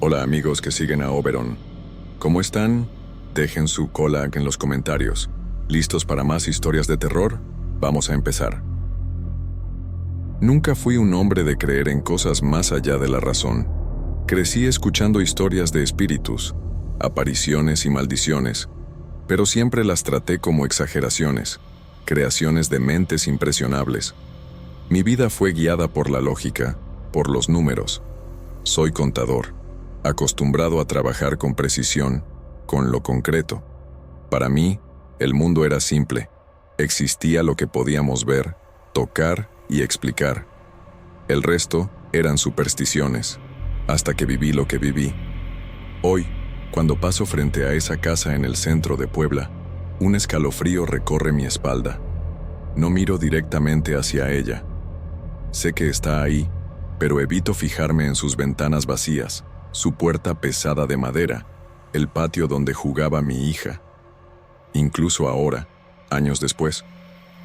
Hola amigos que siguen a Oberon. ¿Cómo están? Dejen su cola en los comentarios. ¿Listos para más historias de terror? Vamos a empezar. Nunca fui un hombre de creer en cosas más allá de la razón. Crecí escuchando historias de espíritus, apariciones y maldiciones, pero siempre las traté como exageraciones, creaciones de mentes impresionables. Mi vida fue guiada por la lógica, por los números. Soy contador, acostumbrado a trabajar con precisión, con lo concreto. Para mí, el mundo era simple. Existía lo que podíamos ver, tocar y explicar. El resto eran supersticiones, hasta que viví lo que viví. Hoy, cuando paso frente a esa casa en el centro de Puebla, un escalofrío recorre mi espalda. No miro directamente hacia ella. Sé que está ahí, pero evito fijarme en sus ventanas vacías, su puerta pesada de madera, el patio donde jugaba mi hija. Incluso ahora, años después,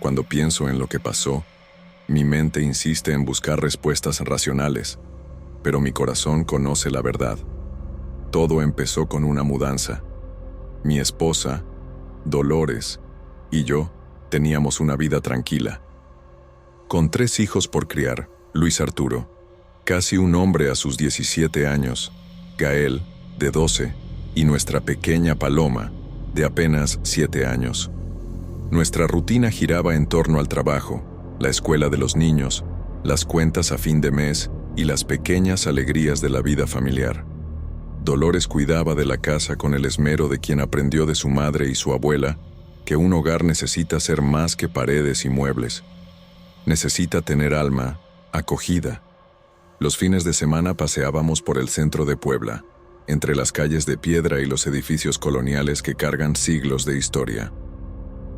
cuando pienso en lo que pasó, mi mente insiste en buscar respuestas racionales, pero mi corazón conoce la verdad. Todo empezó con una mudanza. Mi esposa, Dolores, y yo teníamos una vida tranquila. Con 3 hijos por criar, Luis Arturo, casi un hombre a sus 17 años, Gael, de 12, y nuestra pequeña Paloma, de apenas 7 años. Nuestra rutina giraba en torno al trabajo, la escuela de los niños, las cuentas a fin de mes y las pequeñas alegrías de la vida familiar. Dolores cuidaba de la casa con el esmero de quien aprendió de su madre y su abuela que un hogar necesita ser más que paredes y muebles. Necesita tener alma, acogida. Los fines de semana paseábamos por el centro de Puebla, entre las calles de piedra y los edificios coloniales que cargan siglos de historia.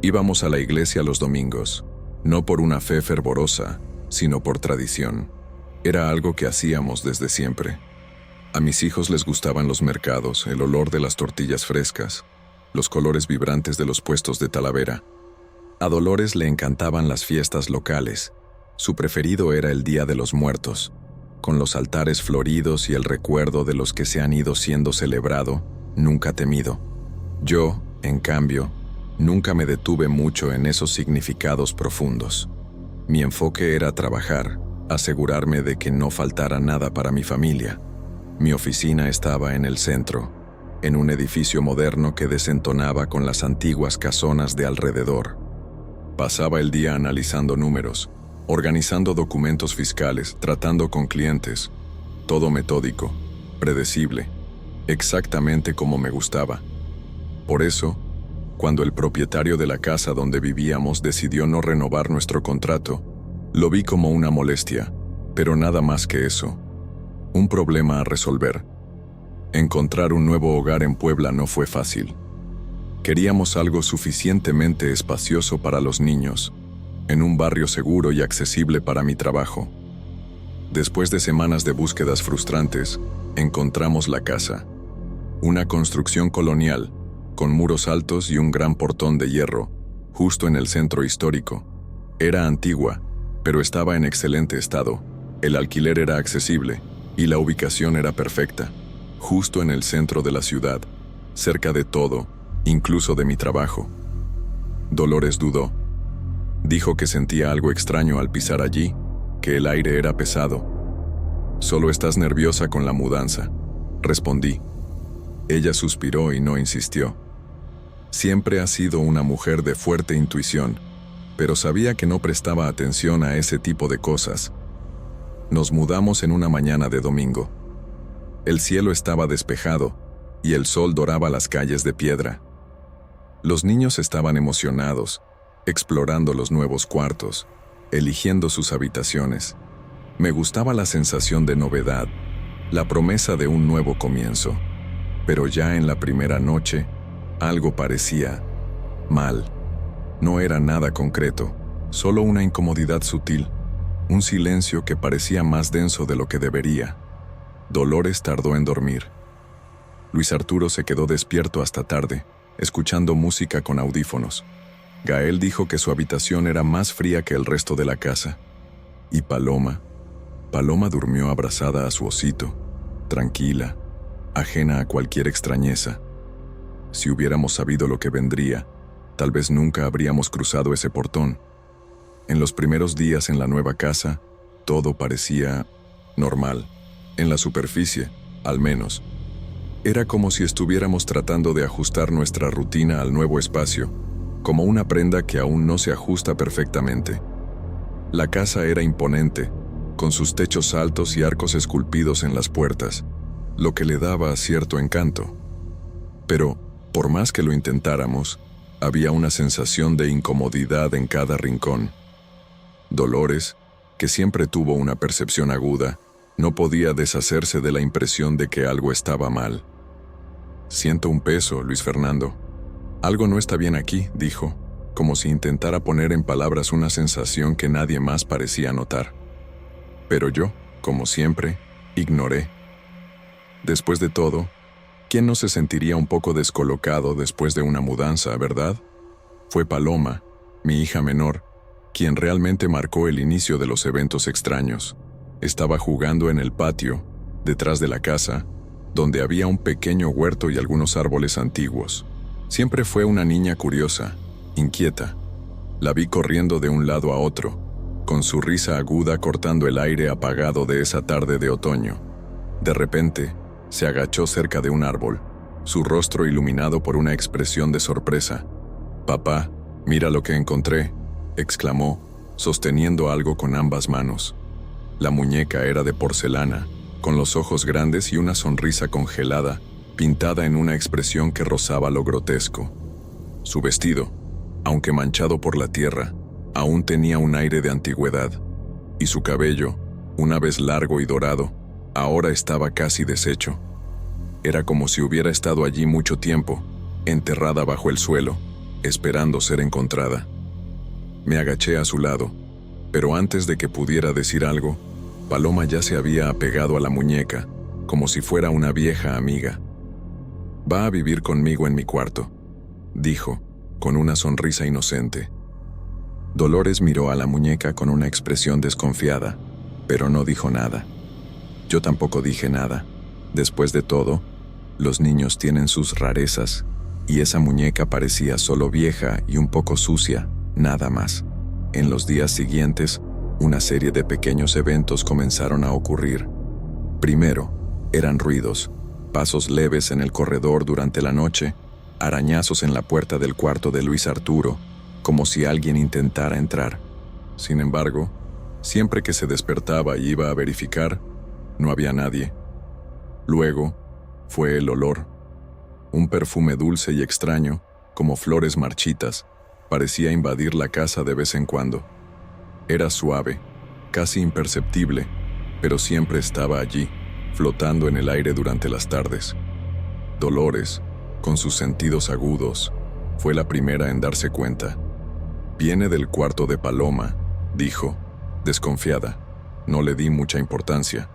Íbamos a la iglesia los domingos, no por una fe fervorosa, sino por tradición. Era algo que hacíamos desde siempre. A mis hijos les gustaban los mercados, el olor de las tortillas frescas, los colores vibrantes de los puestos de Talavera. A Dolores le encantaban las fiestas locales. Su preferido era el Día de los Muertos, con los altares floridos y el recuerdo de los que se han ido siendo celebrado, nunca temido. Yo, en cambio, nunca me detuve mucho en esos significados profundos. Mi enfoque era trabajar, asegurarme de que no faltara nada para mi familia. Mi oficina estaba en el centro, en un edificio moderno que desentonaba con las antiguas casonas de alrededor. Pasaba el día analizando números, organizando documentos fiscales, tratando con clientes. Todo metódico, predecible, exactamente como me gustaba. Por eso, cuando el propietario de la casa donde vivíamos decidió no renovar nuestro contrato, lo vi como una molestia, pero nada más que eso. Un problema a resolver. Encontrar un nuevo hogar en Puebla no fue fácil. Queríamos algo suficientemente espacioso para los niños, en un barrio seguro y accesible para mi trabajo. Después de semanas de búsquedas frustrantes, encontramos la casa. Una construcción colonial, con muros altos y un gran portón de hierro, justo en el centro histórico. Era antigua, pero estaba en excelente estado. El alquiler era accesible y la ubicación era perfecta, justo en el centro de la ciudad, cerca de todo, incluso de mi trabajo. Dolores dudó. Dijo que sentía algo extraño al pisar allí, que el aire era pesado. «Solo estás nerviosa con la mudanza», respondí. Ella suspiró y no insistió. Siempre ha sido una mujer de fuerte intuición, pero sabía que no prestaba atención a ese tipo de cosas. Nos mudamos en una mañana de domingo. El cielo estaba despejado y el sol doraba las calles de piedra. Los niños estaban emocionados, explorando los nuevos cuartos, eligiendo sus habitaciones. Me gustaba la sensación de novedad, la promesa de un nuevo comienzo. Pero ya en la primera noche, algo parecía mal. No era nada concreto, solo una incomodidad sutil, un silencio que parecía más denso de lo que debería. Dolores tardó en dormir. Luis Arturo se quedó despierto hasta tarde, escuchando música con audífonos. Gael dijo que su habitación era más fría que el resto de la casa. Y Paloma durmió abrazada a su osito, tranquila, ajena a cualquier extrañeza. Si hubiéramos sabido lo que vendría, tal vez nunca habríamos cruzado ese portón. En los primeros días en la nueva casa, todo parecía normal, en la superficie, al menos. Era como si estuviéramos tratando de ajustar nuestra rutina al nuevo espacio, como una prenda que aún no se ajusta perfectamente. La casa era imponente, con sus techos altos y arcos esculpidos en las puertas, lo que le daba cierto encanto. Pero, por más que lo intentáramos, había una sensación de incomodidad en cada rincón. Dolores, que siempre tuvo una percepción aguda, no podía deshacerse de la impresión de que algo estaba mal. «Siento un peso, Luis Fernando. Algo no está bien aquí», dijo, como si intentara poner en palabras una sensación que nadie más parecía notar. Pero yo, como siempre, ignoré. Después de todo, ¿quién no se sentiría un poco descolocado después de una mudanza, verdad? Fue Paloma, mi hija menor, quien realmente marcó el inicio de los eventos extraños. Estaba jugando en el patio, detrás de la casa, donde había un pequeño huerto y algunos árboles antiguos. Siempre fue una niña curiosa, inquieta. La vi corriendo de un lado a otro, con su risa aguda cortando el aire apagado de esa tarde de otoño. De repente, se agachó cerca de un árbol, su rostro iluminado por una expresión de sorpresa. «Papá, mira lo que encontré», exclamó, sosteniendo algo con ambas manos. La muñeca era de porcelana, con los ojos grandes y una sonrisa congelada, pintada en una expresión que rozaba lo grotesco. Su vestido, aunque manchado por la tierra, aún tenía un aire de antigüedad, y su cabello, una vez largo y dorado, ahora estaba casi deshecho. Era como si hubiera estado allí mucho tiempo, enterrada bajo el suelo, esperando ser encontrada. Me agaché a su lado, pero antes de que pudiera decir algo, Paloma ya se había apegado a la muñeca, como si fuera una vieja amiga. «Va a vivir conmigo en mi cuarto», dijo, con una sonrisa inocente. Dolores miró a la muñeca con una expresión desconfiada, pero no dijo nada. Yo tampoco dije nada. Después de todo, los niños tienen sus rarezas, y esa muñeca parecía solo vieja y un poco sucia, nada más. En los días siguientes, una serie de pequeños eventos comenzaron a ocurrir. Primero, eran ruidos, pasos leves en el corredor durante la noche, arañazos en la puerta del cuarto de Luis Arturo, como si alguien intentara entrar. Sin embargo, siempre que se despertaba y iba a verificar, no había nadie. Luego, fue el olor. Un perfume dulce y extraño, como flores marchitas, parecía invadir la casa de vez en cuando. Era suave, casi imperceptible, pero siempre estaba allí, flotando en el aire durante las tardes. Dolores, con sus sentidos agudos, fue la primera en darse cuenta. «Viene del cuarto de Paloma», dijo, desconfiada. No le di mucha importancia.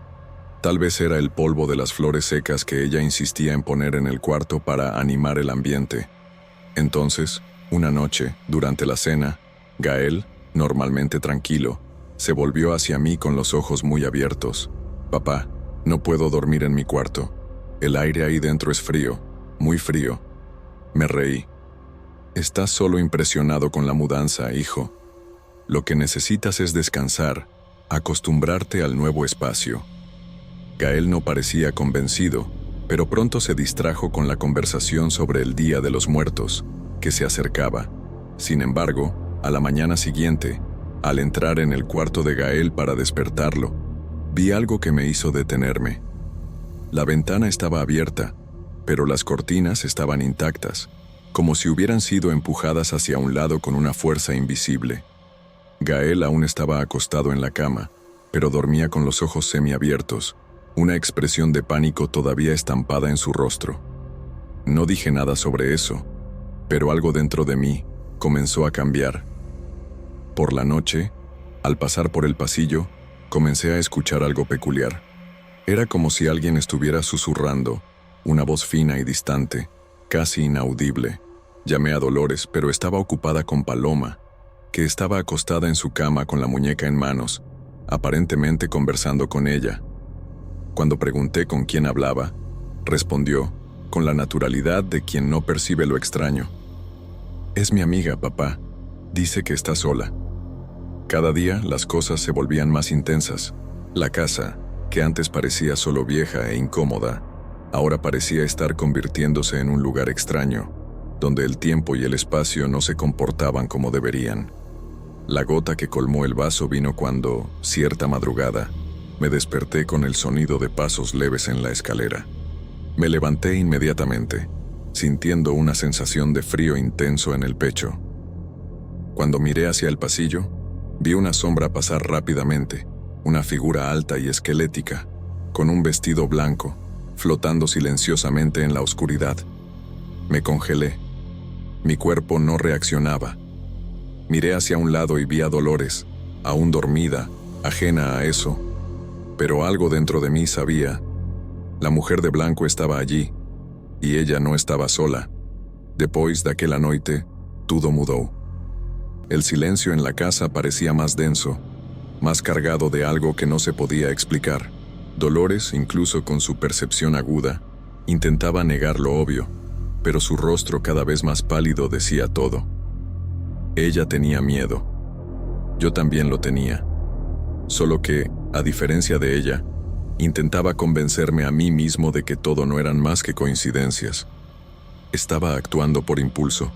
Tal vez era el polvo de las flores secas que ella insistía en poner en el cuarto para animar el ambiente. Entonces, una noche, durante la cena, Gael, normalmente tranquilo, se volvió hacia mí con los ojos muy abiertos. «Papá, no puedo dormir en mi cuarto. El aire ahí dentro es frío, muy frío». Me reí. «Estás solo impresionado con la mudanza, hijo. Lo que necesitas es descansar, acostumbrarte al nuevo espacio». Gael no parecía convencido, pero pronto se distrajo con la conversación sobre el Día de los Muertos, que se acercaba. Sin embargo, a la mañana siguiente, al entrar en el cuarto de Gael para despertarlo, vi algo que me hizo detenerme. La ventana estaba abierta, pero las cortinas estaban intactas, como si hubieran sido empujadas hacia un lado con una fuerza invisible. Gael aún estaba acostado en la cama, pero dormía con los ojos semiabiertos, una expresión de pánico todavía estampada en su rostro. No dije nada sobre eso, pero algo dentro de mí comenzó a cambiar. Por la noche, al pasar por el pasillo, comencé a escuchar algo peculiar. Era como si alguien estuviera susurrando, una voz fina y distante, casi inaudible. Llamé a Dolores, pero estaba ocupada con Paloma, que estaba acostada en su cama con la muñeca en manos, aparentemente conversando con ella. Cuando pregunté con quién hablaba, respondió, con la naturalidad de quien no percibe lo extraño. Es mi amiga, papá. Dice que está sola. Cada día las cosas se volvían más intensas. La casa, que antes parecía solo vieja e incómoda, ahora parecía estar convirtiéndose en un lugar extraño, donde el tiempo y el espacio no se comportaban como deberían. La gota que colmó el vaso vino cuando, cierta madrugada, me desperté con el sonido de pasos leves en la escalera. Me levanté inmediatamente, sintiendo una sensación de frío intenso en el pecho. Cuando miré hacia el pasillo, vi una sombra pasar rápidamente, una figura alta y esquelética, con un vestido blanco, flotando silenciosamente en la oscuridad. Me congelé. Mi cuerpo no reaccionaba. Miré hacia un lado y vi a Dolores, aún dormida, ajena a eso. Pero algo dentro de mí sabía. La mujer de blanco estaba allí, y ella no estaba sola. Depois daquela noite, tudo mudou. El silencio en la casa parecía más denso, más cargado de algo que no se podía explicar. Dolores, incluso con su percepción aguda, intentaba negar lo obvio, pero su rostro cada vez más pálido decía todo. Ella tenía miedo. Yo también lo tenía. Solo que, a diferencia de ella, intentaba convencerme a mí mismo de que todo no eran más que coincidencias. Estaba actuando por impulso,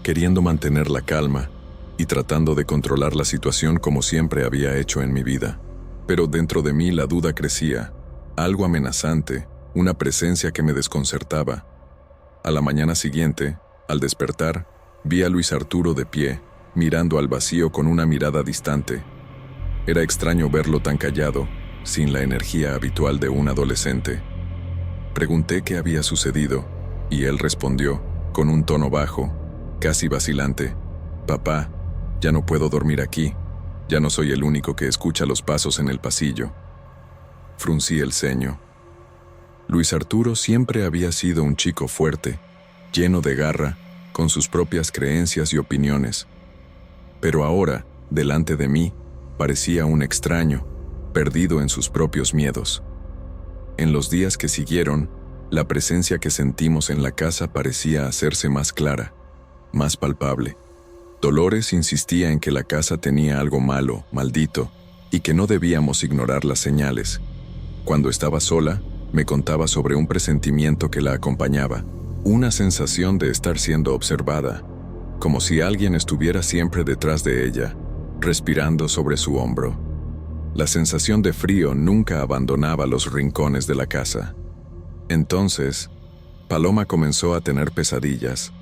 queriendo mantener la calma y tratando de controlar la situación como siempre había hecho en mi vida. Pero dentro de mí la duda crecía, algo amenazante, una presencia que me desconcertaba. A la mañana siguiente, al despertar, vi a Luis Arturo de pie, mirando al vacío con una mirada distante. Era extraño verlo tan callado, sin la energía habitual de un adolescente. Pregunté qué había sucedido, y él respondió, con un tono bajo, casi vacilante: «Papá, ya no puedo dormir aquí. Ya no soy el único que escucha los pasos en el pasillo». Fruncí el ceño. Luis Arturo siempre había sido un chico fuerte, lleno de garra, con sus propias creencias y opiniones. Pero ahora, delante de mí, parecía un extraño, perdido en sus propios miedos. En los días que siguieron, la presencia que sentimos en la casa parecía hacerse más clara, más palpable. Dolores insistía en que la casa tenía algo malo, maldito, y que no debíamos ignorar las señales. Cuando estaba sola, me contaba sobre un presentimiento que la acompañaba, una sensación de estar siendo observada, como si alguien estuviera siempre detrás de ella, respirando sobre su hombro. La sensación de frío nunca abandonaba los rincones de la casa. Entonces, Paloma comenzó a tener pesadillas.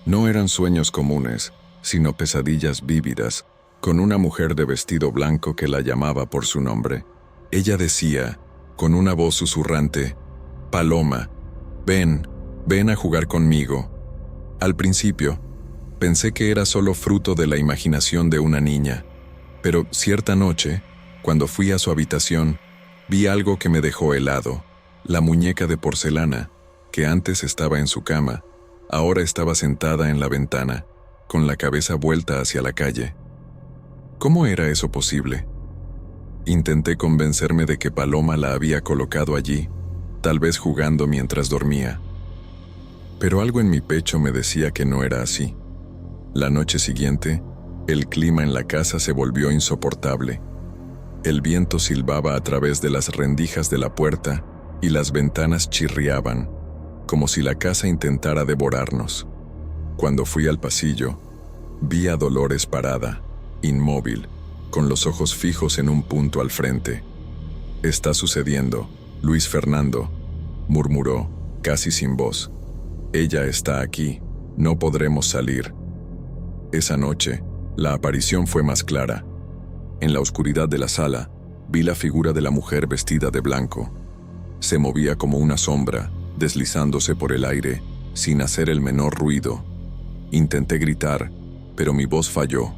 No eran sueños comunes, sino pesadillas vívidas, con una mujer de vestido blanco que la llamaba por su nombre. Ella decía, con una voz susurrante: «Paloma, ven a jugar conmigo». Al principio, pensé que era solo fruto de la imaginación de una niña, pero cierta noche, cuando fui a su habitación, vi algo que me dejó helado. La muñeca de porcelana, que antes estaba en su cama, ahora estaba sentada en la ventana, con la cabeza vuelta hacia la calle. ¿Cómo era eso posible? Intenté convencerme de que Paloma la había colocado allí, tal vez jugando mientras dormía. Pero algo en mi pecho me decía que no era así. La noche siguiente, el clima en la casa se volvió insoportable. El viento silbaba a través de las rendijas de la puerta y las ventanas chirriaban, como si la casa intentara devorarnos. Cuando fui al pasillo, vi a Dolores parada, inmóvil, con los ojos fijos en un punto al frente. «Está sucediendo, Luis Fernando», murmuró, casi sin voz. «Ella está aquí, no podremos salir». Esa noche, la aparición fue más clara. En la oscuridad de la sala, vi la figura de la mujer vestida de blanco. Se movía como una sombra, deslizándose por el aire, sin hacer el menor ruido. Intenté gritar, pero mi voz falló.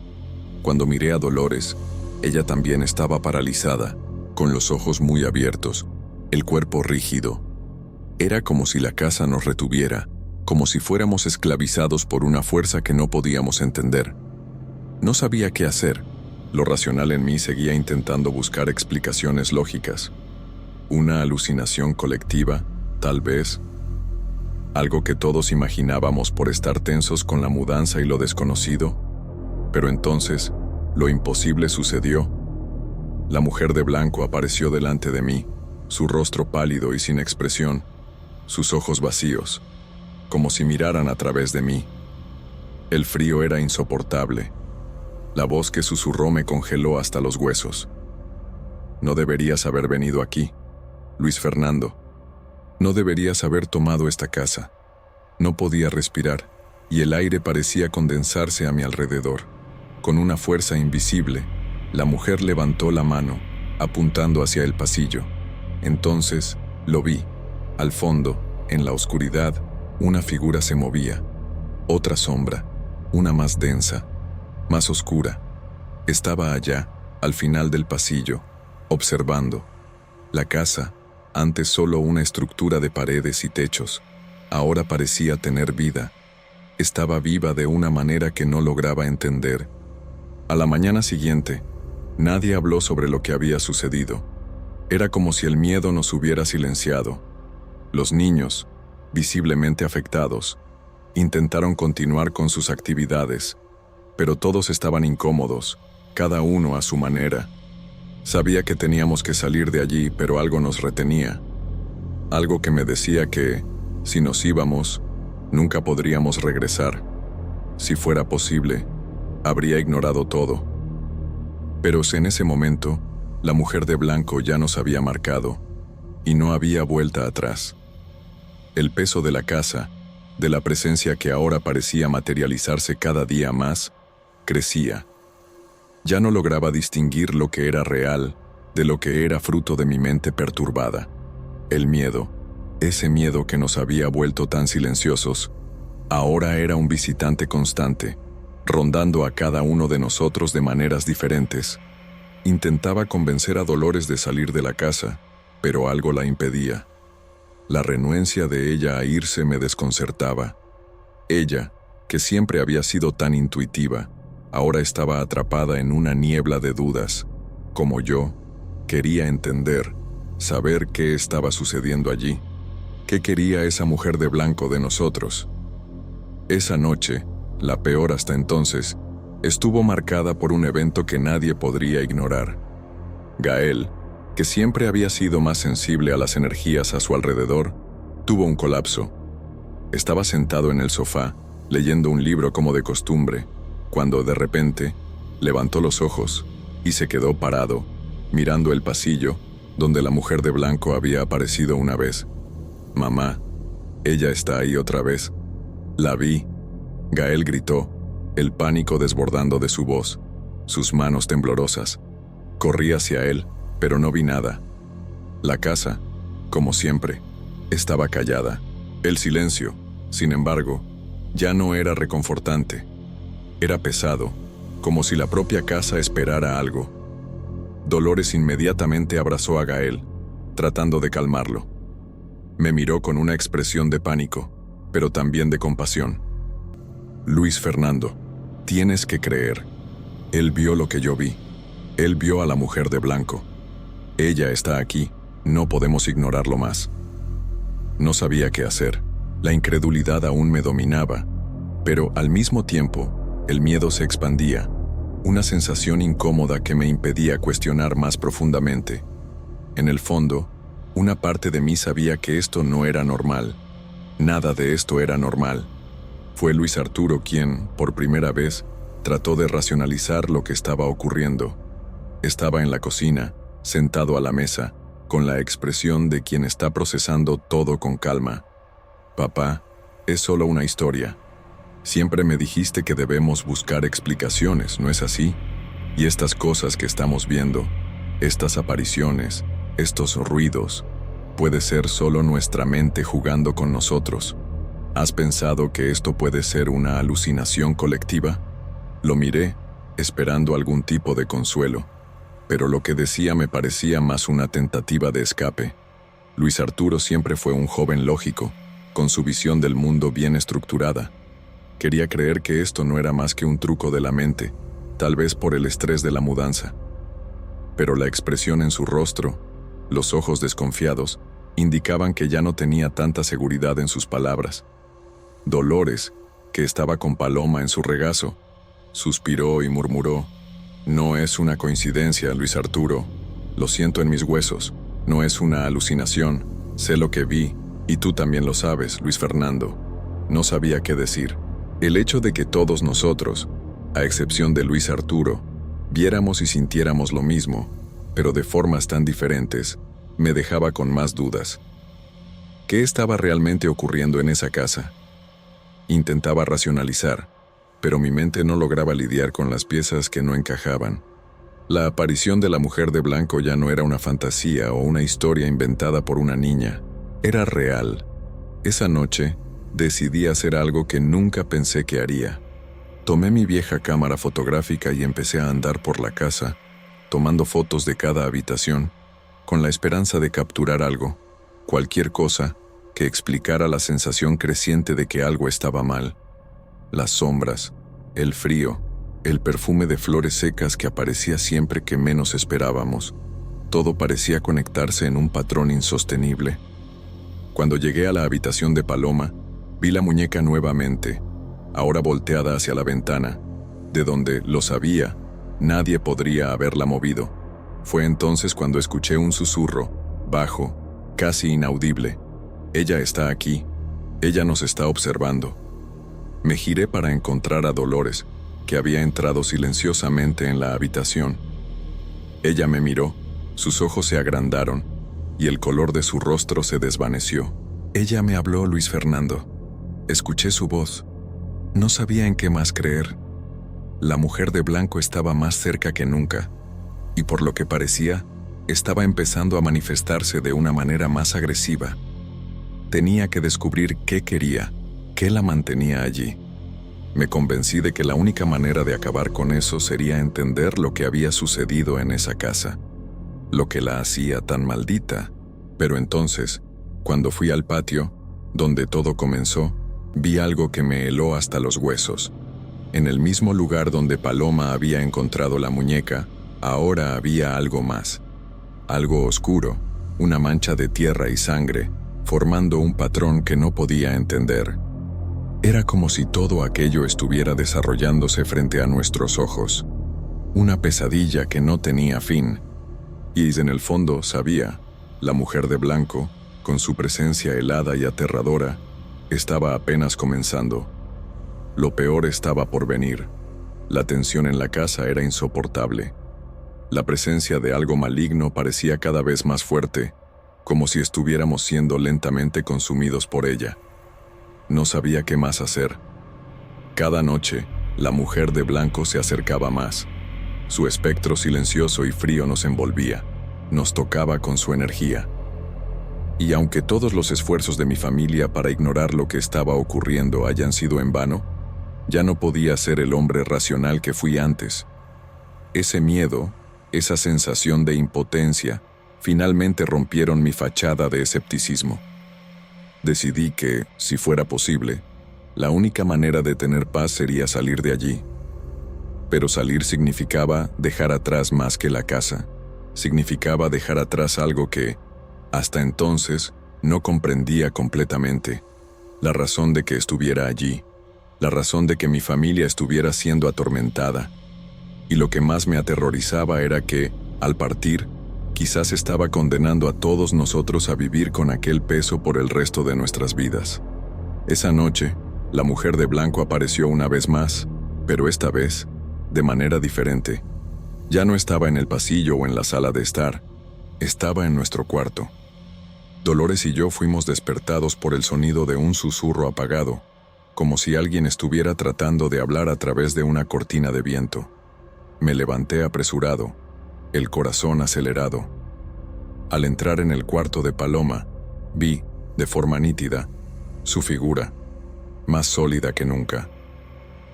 Cuando miré a Dolores, ella también estaba paralizada, con los ojos muy abiertos, el cuerpo rígido. Era como si la casa nos retuviera, como si fuéramos esclavizados por una fuerza que no podíamos entender. No sabía qué hacer. Lo racional en mí seguía intentando buscar explicaciones lógicas. Una alucinación colectiva, tal vez. Algo que todos imaginábamos por estar tensos con la mudanza y lo desconocido. Pero entonces, lo imposible sucedió. La mujer de blanco apareció delante de mí, su rostro pálido y sin expresión, sus ojos vacíos, como si miraran a través de mí. El frío era insoportable. La voz que susurró me congeló hasta los huesos. No deberías haber venido aquí, Luis Fernando. No deberías haber tomado esta casa. No podía respirar, y el aire parecía condensarse a mi alrededor. Con una fuerza invisible, la mujer levantó la mano, apuntando hacia el pasillo. Entonces, lo vi. Al fondo, en la oscuridad, una figura se movía. Otra sombra, una más densa, más oscura. Estaba allá, al final del pasillo, observando. La casa, antes solo una estructura de paredes y techos, ahora parecía tener vida. Estaba viva de una manera que no lograba entender. A la mañana siguiente, nadie habló sobre lo que había sucedido. Era como si el miedo nos hubiera silenciado. Los niños, visiblemente afectados, intentaron continuar con sus actividades, pero todos estaban incómodos, cada uno a su manera. Sabía que teníamos que salir de allí, pero algo nos retenía. Algo que me decía que, si nos íbamos, nunca podríamos regresar. Si fuera posible, habría ignorado todo. Pero en ese momento, la mujer de blanco ya nos había marcado, y no había vuelta atrás. El peso de la casa, de la presencia que ahora parecía materializarse cada día más, crecía. Ya no lograba distinguir lo que era real de lo que era fruto de mi mente perturbada. El miedo, ese miedo que nos había vuelto tan silenciosos, ahora era un visitante constante, rondando a cada uno de nosotros de maneras diferentes. Intentaba convencer a Dolores de salir de la casa, pero algo la impedía. La renuencia de ella a irse me desconcertaba. Ella, que siempre había sido tan intuitiva, ahora estaba atrapada en una niebla de dudas. Como yo, quería entender, saber qué estaba sucediendo allí. ¿Qué quería esa mujer de blanco de nosotros? Esa noche, la peor hasta entonces, estuvo marcada por un evento que nadie podría ignorar. Gael, que siempre había sido más sensible a las energías a su alrededor, tuvo un colapso. Estaba sentado en el sofá, leyendo un libro como de costumbre, cuando de repente levantó los ojos y se quedó parado, mirando el pasillo donde la mujer de blanco había aparecido una vez. «Mamá, ella está ahí otra vez». «La vi», Gael gritó, el pánico desbordando de su voz, sus manos temblorosas. Corrí hacia él, pero no vi nada. La casa, como siempre, estaba callada. El silencio, sin embargo, ya no era reconfortante. Era pesado, como si la propia casa esperara algo. Dolores inmediatamente abrazó a Gael, tratando de calmarlo. Me miró con una expresión de pánico, pero también de compasión. «Luis Fernando, tienes que creer. Él vio lo que yo vi. Él vio a la mujer de blanco. Ella está aquí, no podemos ignorarlo más». No sabía qué hacer. La incredulidad aún me dominaba, pero al mismo tiempo, el miedo se expandía, una sensación incómoda que me impedía cuestionar más profundamente. En el fondo, una parte de mí sabía que esto no era normal. Nada de esto era normal. Fue Luis Arturo quien, por primera vez, trató de racionalizar lo que estaba ocurriendo. Estaba en la cocina, sentado a la mesa, con la expresión de quien está procesando todo con calma. «Papá, es solo una historia. Siempre me dijiste que debemos buscar explicaciones, ¿no es así? Y estas cosas que estamos viendo, estas apariciones, estos ruidos, puede ser solo nuestra mente jugando con nosotros. ¿Has pensado que esto puede ser una alucinación colectiva?» Lo miré, esperando algún tipo de consuelo, pero lo que decía me parecía más una tentativa de escape. Luis Arturo siempre fue un joven lógico, con su visión del mundo bien estructurada. Quería creer que esto no era más que un truco de la mente, tal vez por el estrés de la mudanza. Pero la expresión en su rostro, los ojos desconfiados, indicaban que ya no tenía tanta seguridad en sus palabras. Dolores, que estaba con Paloma en su regazo, suspiró y murmuró: «No es una coincidencia, Luis Arturo. Lo siento en mis huesos. No es una alucinación. Sé lo que vi, y tú también lo sabes, Luis Fernando». No sabía qué decir. El hecho de que todos nosotros, a excepción de Luis Arturo, viéramos y sintiéramos lo mismo, pero de formas tan diferentes, me dejaba con más dudas. ¿Qué estaba realmente ocurriendo en esa casa? Intentaba racionalizar, pero mi mente no lograba lidiar con las piezas que no encajaban. La aparición de la mujer de blanco ya no era una fantasía o una historia inventada por una niña. Era real. Esa noche, decidí hacer algo que nunca pensé que haría. Tomé mi vieja cámara fotográfica y empecé a andar por la casa, tomando fotos de cada habitación, con la esperanza de capturar algo, cualquier cosa, que explicara la sensación creciente de que algo estaba mal. Las sombras, el frío, el perfume de flores secas que aparecía siempre que menos esperábamos. Todo parecía conectarse en un patrón insostenible. Cuando llegué a la habitación de Paloma, vi la muñeca nuevamente, ahora volteada hacia la ventana, de donde, lo sabía, nadie podría haberla movido. Fue entonces cuando escuché un susurro, bajo, casi inaudible. «Ella está aquí. Ella nos está observando». Me giré para encontrar a Dolores, que había entrado silenciosamente en la habitación. Ella me miró, sus ojos se agrandaron, y el color de su rostro se desvaneció. Ella me habló, Luis Fernando. Escuché su voz. No sabía en qué más creer. La mujer de blanco estaba más cerca que nunca, y por lo que parecía, estaba empezando a manifestarse de una manera más agresiva. Tenía que descubrir qué quería, qué la mantenía allí. Me convencí de que la única manera de acabar con eso sería entender lo que había sucedido en esa casa, lo que la hacía tan maldita. Pero entonces, cuando fui al patio, donde todo comenzó, vi algo que me heló hasta los huesos. En el mismo lugar donde Paloma había encontrado la muñeca, ahora había algo más. Algo oscuro, una mancha de tierra y sangre, formando un patrón que no podía entender. Era como si todo aquello estuviera desarrollándose frente a nuestros ojos. Una pesadilla que no tenía fin. Y en el fondo sabía, la mujer de blanco, con su presencia helada y aterradora, estaba apenas comenzando. Lo peor estaba por venir. La tensión en la casa era insoportable. La presencia de algo maligno parecía cada vez más fuerte, como si estuviéramos siendo lentamente consumidos por ella. No sabía qué más hacer. Cada noche, la mujer de blanco se acercaba más. Su espectro silencioso y frío nos envolvía, nos tocaba con su energía. Y aunque todos los esfuerzos de mi familia para ignorar lo que estaba ocurriendo hayan sido en vano, ya no podía ser el hombre racional que fui antes. Ese miedo, esa sensación de impotencia, finalmente rompieron mi fachada de escepticismo. Decidí que, si fuera posible, la única manera de tener paz sería salir de allí. Pero salir significaba dejar atrás más que la casa. Significaba dejar atrás algo que, hasta entonces, no comprendía completamente. La razón de que estuviera allí. La razón de que mi familia estuviera siendo atormentada. Y lo que más me aterrorizaba era que, al partir, quizás estaba condenando a todos nosotros a vivir con aquel peso por el resto de nuestras vidas. Esa noche, la mujer de blanco apareció una vez más, pero esta vez, de manera diferente. Ya no estaba en el pasillo o en la sala de estar, estaba en nuestro cuarto. Dolores y yo fuimos despertados por el sonido de un susurro apagado, como si alguien estuviera tratando de hablar a través de una cortina de viento. Me levanté apresurado, el corazón acelerado. Al entrar en el cuarto de Paloma, vi, de forma nítida, su figura, más sólida que nunca.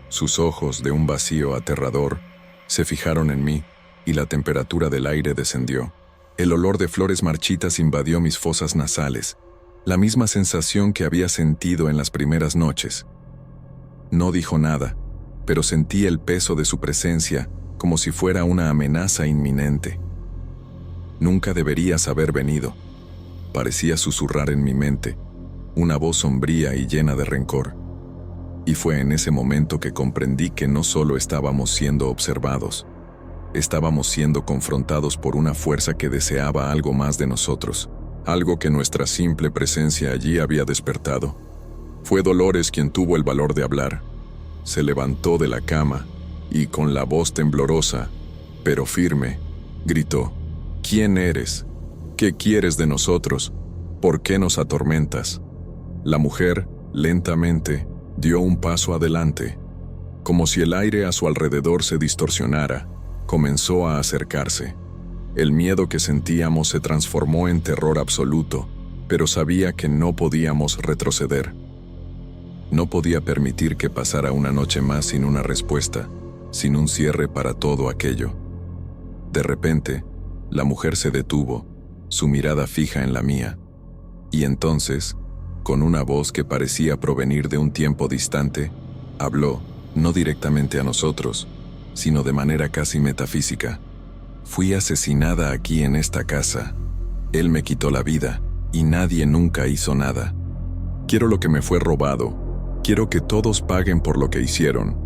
Sus ojos, de un vacío aterrador, se fijaron en mí y la temperatura del aire descendió. El olor de flores marchitas invadió mis fosas nasales, la misma sensación que había sentido en las primeras noches. No dijo nada, pero sentí el peso de su presencia como si fuera una amenaza inminente. Nunca deberías haber venido. parecía susurrar en mi mente, una voz sombría y llena de rencor. Y fue en ese momento que comprendí que no solo estábamos siendo observados, estábamos siendo confrontados por una fuerza que deseaba algo más de nosotros, algo que nuestra simple presencia allí había despertado. Fue Dolores quien tuvo el valor de hablar. Se levantó de la cama y con la voz temblorosa, pero firme, gritó: ¿Quién eres? ¿Qué quieres de nosotros? ¿Por qué nos atormentas? La mujer, lentamente, dio un paso adelante. Como si el aire a su alrededor se distorsionara, comenzó a acercarse. El miedo que sentíamos se transformó en terror absoluto, pero sabía que no podíamos retroceder. No podía permitir que pasara una noche más sin una respuesta, sin un cierre para todo aquello. De repente, la mujer se detuvo, su mirada fija en la mía, y entonces, con una voz que parecía provenir de un tiempo distante, habló, no directamente a nosotros, sino de manera casi metafísica. Fui asesinada aquí en esta casa. Él me quitó la vida, y nadie nunca hizo nada. Quiero lo que me fue robado. Quiero que todos paguen por lo que hicieron.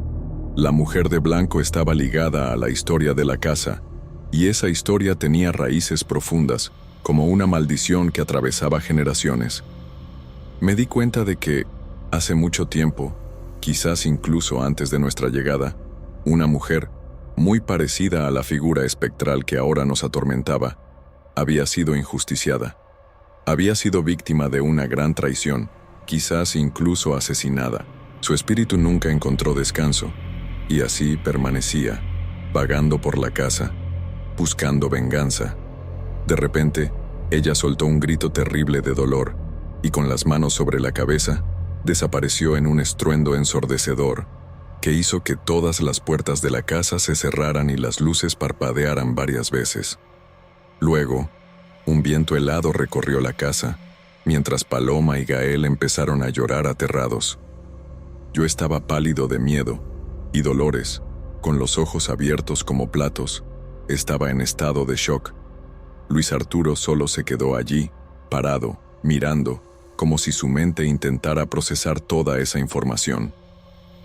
La mujer de blanco estaba ligada a la historia de la casa, y esa historia tenía raíces profundas, como una maldición que atravesaba generaciones. Me di cuenta de que, hace mucho tiempo, quizás incluso antes de nuestra llegada, una mujer, muy parecida a la figura espectral que ahora nos atormentaba, había sido injusticiada. Había sido víctima de una gran traición, quizás incluso asesinada. Su espíritu nunca encontró descanso, y así permanecía, vagando por la casa, buscando venganza. De repente, ella soltó un grito terrible de dolor, y con las manos sobre la cabeza, desapareció en un estruendo ensordecedor, que hizo que todas las puertas de la casa se cerraran y las luces parpadearan varias veces. Luego, un viento helado recorrió la casa, mientras Paloma y Gael empezaron a llorar aterrados. Yo estaba pálido de miedo, y Dolores, con los ojos abiertos como platos, estaba en estado de shock. Luis Arturo solo se quedó allí, parado, mirando, como si su mente intentara procesar toda esa información.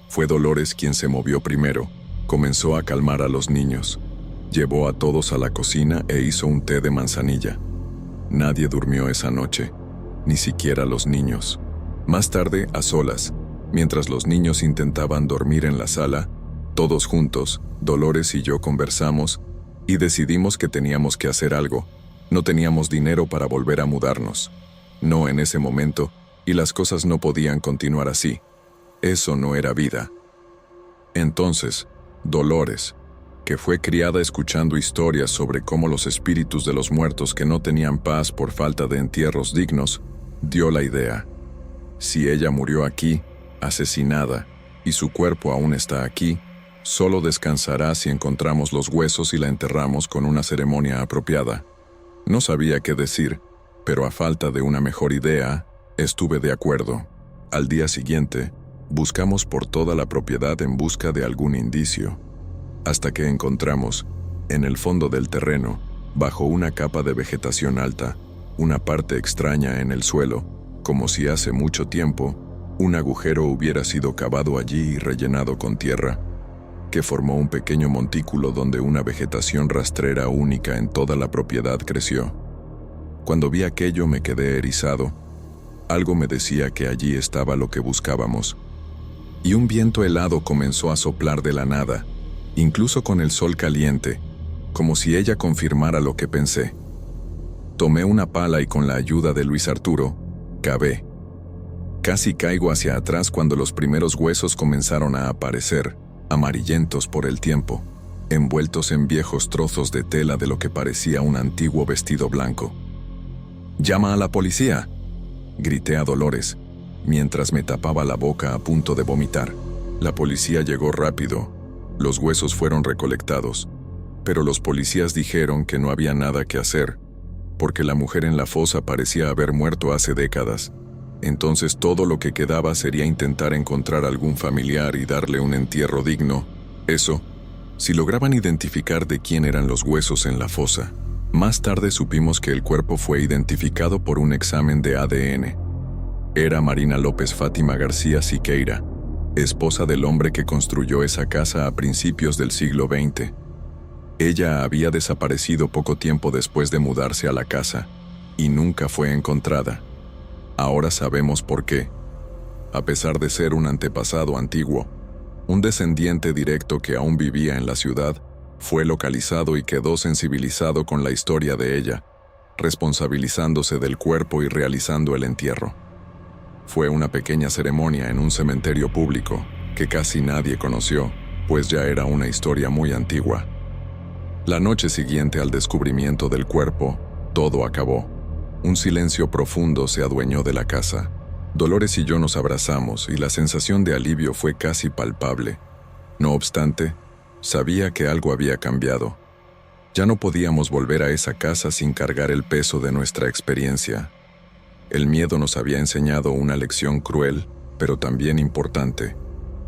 Fue Dolores quien se movió primero, comenzó a calmar a los niños, llevó a todos a la cocina e hizo un té de manzanilla. Nadie durmió esa noche, ni siquiera los niños. Más tarde, a solas, mientras los niños intentaban dormir en la sala, todos juntos, Dolores y yo conversamos y decidimos que teníamos que hacer algo. No teníamos dinero para volver a mudarnos. No en ese momento, y las cosas no podían continuar así. Eso no era vida. Entonces, Dolores, que fue criada escuchando historias sobre cómo los espíritus de los muertos que no tenían paz por falta de entierros dignos, dio la idea. Si ella murió aquí, asesinada, y su cuerpo aún está aquí, solo descansará si encontramos los huesos y la enterramos con una ceremonia apropiada. No sabía qué decir, pero a falta de una mejor idea, estuve de acuerdo. Al día siguiente, buscamos por toda la propiedad en busca de algún indicio, hasta que encontramos, en el fondo del terreno, bajo una capa de vegetación alta, una parte extraña en el suelo, como si hace mucho tiempo, un agujero hubiera sido cavado allí y rellenado con tierra, que formó un pequeño montículo donde una vegetación rastrera única en toda la propiedad creció. Cuando vi aquello me quedé erizado. Algo me decía que allí estaba lo que buscábamos. Y un viento helado comenzó a soplar de la nada, incluso con el sol caliente, como si ella confirmara lo que pensé. Tomé una pala y con la ayuda de Luis Arturo, cavé. Casi caigo hacia atrás cuando los primeros huesos comenzaron a aparecer, amarillentos por el tiempo, envueltos en viejos trozos de tela de lo que parecía un antiguo vestido blanco. «¡Llama a la policía!», grité a Dolores, mientras me tapaba la boca a punto de vomitar. La policía llegó rápido. Los huesos fueron recolectados, pero los policías dijeron que no había nada que hacer, porque la mujer en la fosa parecía haber muerto hace décadas. Entonces todo lo que quedaba sería intentar encontrar algún familiar y darle un entierro digno. Eso, si lograban identificar de quién eran los huesos en la fosa. Más tarde supimos que el cuerpo fue identificado por un examen de ADN. Era Marina López Fátima García Siqueira, esposa del hombre que construyó esa casa a principios del siglo XX. Ella había desaparecido poco tiempo después de mudarse a la casa y nunca fue encontrada. Ahora sabemos por qué. A pesar de ser un antepasado antiguo, un descendiente directo que aún vivía en la ciudad, fue localizado y quedó sensibilizado con la historia de ella, responsabilizándose del cuerpo y realizando el entierro. Fue una pequeña ceremonia en un cementerio público que casi nadie conoció, pues ya era una historia muy antigua. La noche siguiente al descubrimiento del cuerpo, todo acabó. Un silencio profundo se adueñó de la casa. Dolores y yo nos abrazamos y la sensación de alivio fue casi palpable. No obstante, sabía que algo había cambiado. Ya no podíamos volver a esa casa sin cargar el peso de nuestra experiencia. El miedo nos había enseñado una lección cruel, pero también importante.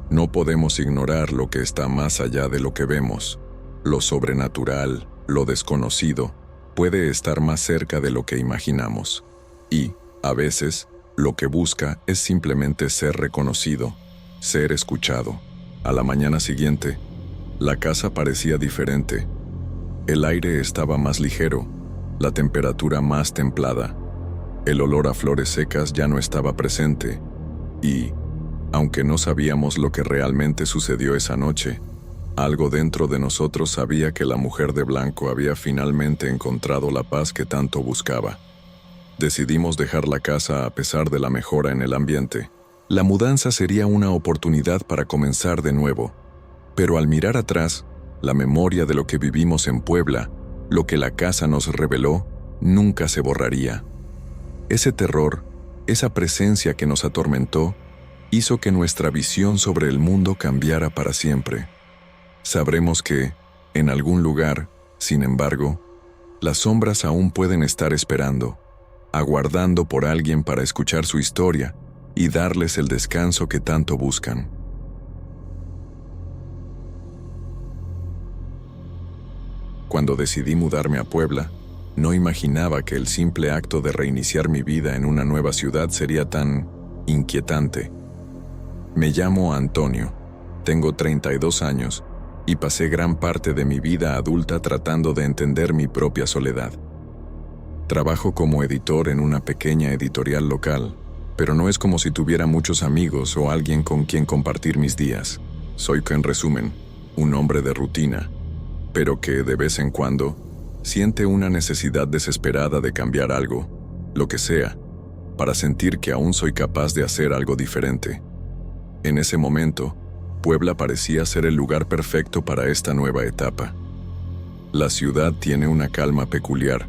No podemos ignorar lo que está más allá de lo que vemos. Lo sobrenatural, lo desconocido, puede estar más cerca de lo que imaginamos. Y, a veces, lo que busca es simplemente ser reconocido, ser escuchado. A la mañana siguiente, la casa parecía diferente. El aire estaba más ligero, la temperatura más templada. El olor a flores secas ya no estaba presente. Y, aunque no sabíamos lo que realmente sucedió esa noche, algo dentro de nosotros sabía que la mujer de blanco había finalmente encontrado la paz que tanto buscaba. Decidimos dejar la casa a pesar de la mejora en el ambiente. La mudanza sería una oportunidad para comenzar de nuevo. Pero al mirar atrás, la memoria de lo que vivimos en Puebla, lo que la casa nos reveló, nunca se borraría. Ese terror, esa presencia que nos atormentó, hizo que nuestra visión sobre el mundo cambiara para siempre. Sabremos que, en algún lugar, sin embargo, las sombras aún pueden estar esperando, aguardando por alguien para escuchar su historia y darles el descanso que tanto buscan. Cuando decidí mudarme a Puebla, no imaginaba que el simple acto de reiniciar mi vida en una nueva ciudad sería tan inquietante. Me llamo Antonio, tengo 32 años y pasé gran parte de mi vida adulta tratando de entender mi propia soledad. Trabajo como editor en una pequeña editorial local, pero no es como si tuviera muchos amigos o alguien con quien compartir mis días. Soy, en resumen, un hombre de rutina, pero que de vez en cuando siente una necesidad desesperada de cambiar algo, lo que sea, para sentir que aún soy capaz de hacer algo diferente. En ese momento, Puebla parecía ser el lugar perfecto para esta nueva etapa. La ciudad tiene una calma peculiar,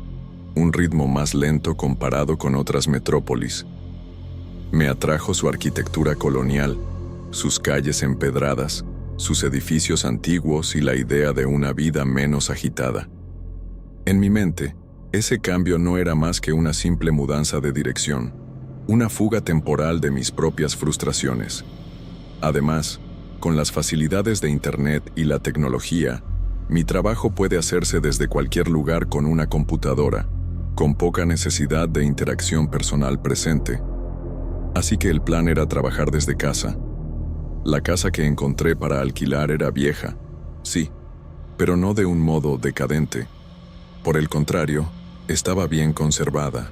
un ritmo más lento comparado con otras metrópolis. Me atrajo su arquitectura colonial, sus calles empedradas, sus edificios antiguos y la idea de una vida menos agitada. En mi mente, ese cambio no era más que una simple mudanza de dirección, una fuga temporal de mis propias frustraciones. Además, con las facilidades de Internet y la tecnología, mi trabajo puede hacerse desde cualquier lugar con una computadora, con poca necesidad de interacción personal presente. Así que el plan era trabajar desde casa. La casa que encontré para alquilar era vieja, sí, pero no de un modo decadente. Por el contrario, estaba bien conservada,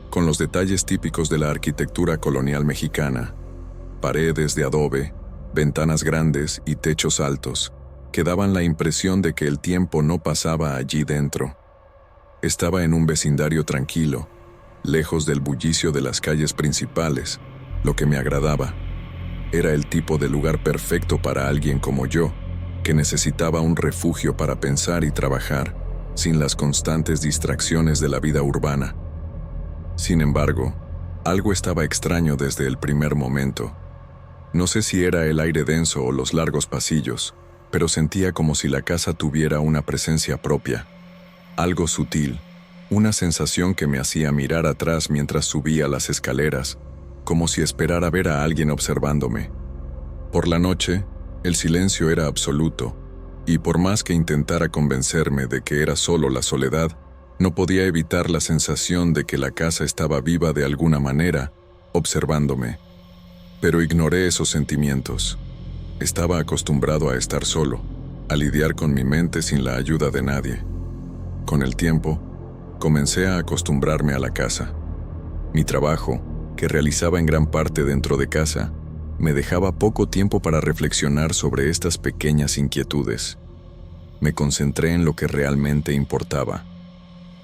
con los detalles típicos de la arquitectura colonial mexicana: paredes de adobe, ventanas grandes y techos altos, que daban la impresión de que el tiempo no pasaba allí dentro. Estaba en un vecindario tranquilo, lejos del bullicio de las calles principales, lo que me agradaba. Era el tipo de lugar perfecto para alguien como yo, que necesitaba un refugio para pensar y trabajar, sin las constantes distracciones de la vida urbana. Sin embargo, algo estaba extraño desde el primer momento. No sé si era el aire denso o los largos pasillos, pero sentía como si la casa tuviera una presencia propia. Algo sutil, una sensación que me hacía mirar atrás mientras subía las escaleras, como si esperara ver a alguien observándome. Por la noche, el silencio era absoluto, y por más que intentara convencerme de que era solo la soledad, No podía evitar la sensación de que la casa estaba viva de alguna manera, observándome. Pero ignoré esos sentimientos. Estaba acostumbrado a estar solo, a lidiar con mi mente sin la ayuda de nadie. Con el tiempo, comencé a acostumbrarme a la casa. Mi trabajo, que realizaba en gran parte dentro de casa, me dejaba poco tiempo para reflexionar sobre estas pequeñas inquietudes. Me concentré en lo que realmente importaba: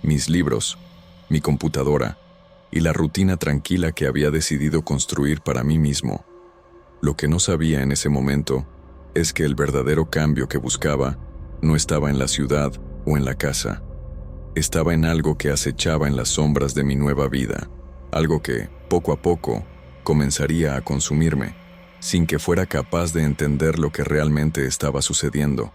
mis libros, mi computadora y la rutina tranquila que había decidido construir para mí mismo. Lo que no sabía en ese momento es que el verdadero cambio que buscaba no estaba en la ciudad o en la casa. Estaba en algo que acechaba en las sombras de mi nueva vida, algo que, poco a poco, comenzaría a consumirme, sin que fuera capaz de entender lo que realmente estaba sucediendo.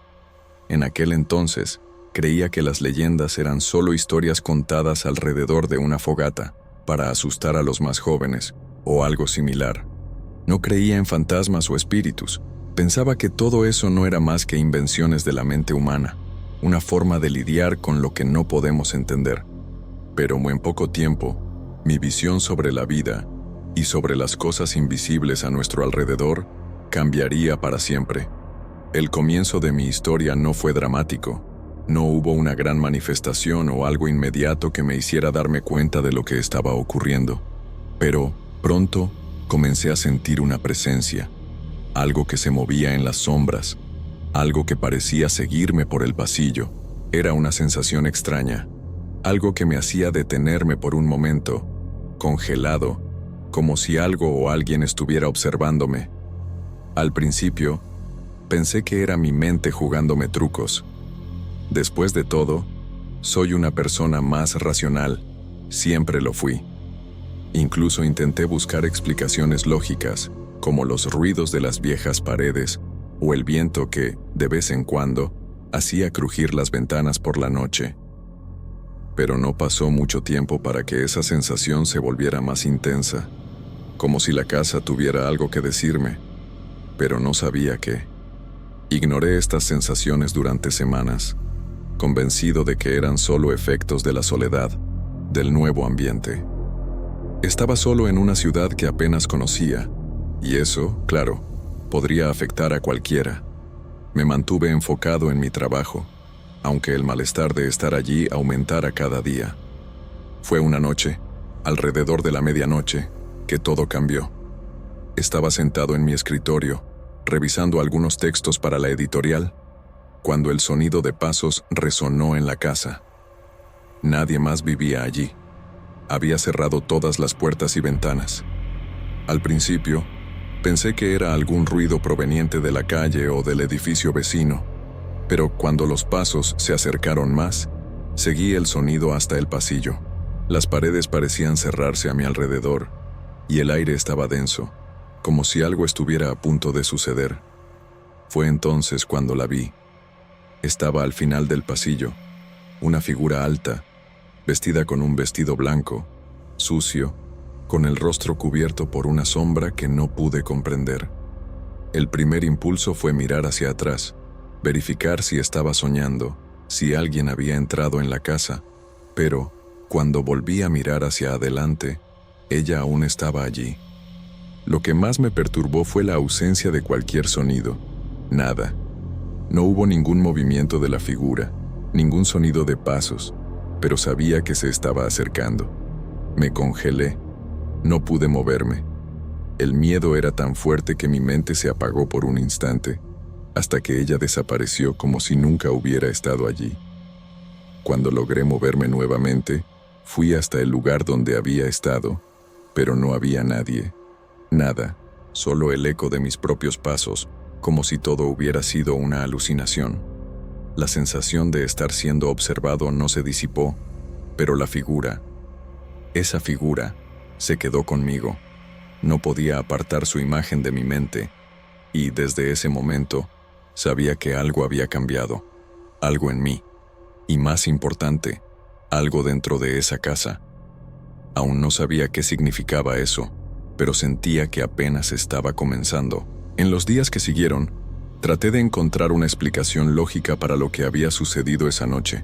En aquel entonces, creía que las leyendas eran solo historias contadas alrededor de una fogata, para asustar a los más jóvenes, o algo similar. No creía en fantasmas o espíritus. Pensaba que todo eso no era más que invenciones de la mente humana, una forma de lidiar con lo que no podemos entender. Pero en poco tiempo, mi visión sobre la vida y sobre las cosas invisibles a nuestro alrededor cambiaría para siempre. El comienzo de mi historia no fue dramático. No hubo una gran manifestación o algo inmediato que me hiciera darme cuenta de lo que estaba ocurriendo. Pero, pronto, comencé a sentir una presencia, algo que se movía en las sombras, algo que parecía seguirme por el pasillo. Era una sensación extraña, algo que me hacía detenerme por un momento, congelado, como si algo o alguien estuviera observándome. Al principio, pensé que era mi mente jugándome trucos. Después de todo, soy una persona más racional, siempre lo fui. Incluso intenté buscar explicaciones lógicas, como los ruidos de las viejas paredes o el viento que, de vez en cuando, hacía crujir las ventanas por la noche. Pero no pasó mucho tiempo para que esa sensación se volviera más intensa, como si la casa tuviera algo que decirme, pero no sabía qué. Ignoré estas sensaciones durante semanas, convencido de que eran solo efectos de la soledad, del nuevo ambiente. Estaba solo en una ciudad que apenas conocía, y eso, claro, podría afectar a cualquiera. Me mantuve enfocado en mi trabajo, aunque el malestar de estar allí aumentara cada día. Fue una noche, alrededor de la medianoche, que todo cambió. Estaba sentado en mi escritorio, revisando algunos textos para la editorial, cuando el sonido de pasos resonó en la casa. Nadie más vivía allí. Había cerrado todas las puertas y ventanas. Al principio, pensé que era algún ruido proveniente de la calle o del edificio vecino, pero cuando los pasos se acercaron más, seguí el sonido hasta el pasillo. Las paredes parecían cerrarse a mi alrededor, y el aire estaba denso, como si algo estuviera a punto de suceder. Fue entonces cuando la vi. Estaba al final del pasillo, una figura alta, vestida con un vestido blanco, sucio, con el rostro cubierto por una sombra que no pude comprender. El primer impulso fue mirar hacia atrás, verificar si estaba soñando, si alguien había entrado en la casa, pero, cuando volví a mirar hacia adelante, ella aún estaba allí. Lo que más me perturbó fue la ausencia de cualquier sonido. Nada. No hubo ningún movimiento de la figura, ningún sonido de pasos, pero sabía que se estaba acercando. Me congelé. No pude moverme. El miedo era tan fuerte que mi mente se apagó por un instante, hasta que ella desapareció como si nunca hubiera estado allí. Cuando logré moverme nuevamente, fui hasta el lugar donde había estado, pero no había nadie. Nada, solo el eco de mis propios pasos, como si todo hubiera sido una alucinación. La sensación de estar siendo observado no se disipó, pero la figura, esa figura, se quedó conmigo. No podía apartar su imagen de mi mente, y desde ese momento sabía que algo había cambiado, algo en mí, y más importante, algo dentro de esa casa. Aún no sabía qué significaba eso, pero sentía que apenas estaba comenzando. En los días que siguieron, traté de encontrar una explicación lógica para lo que había sucedido esa noche.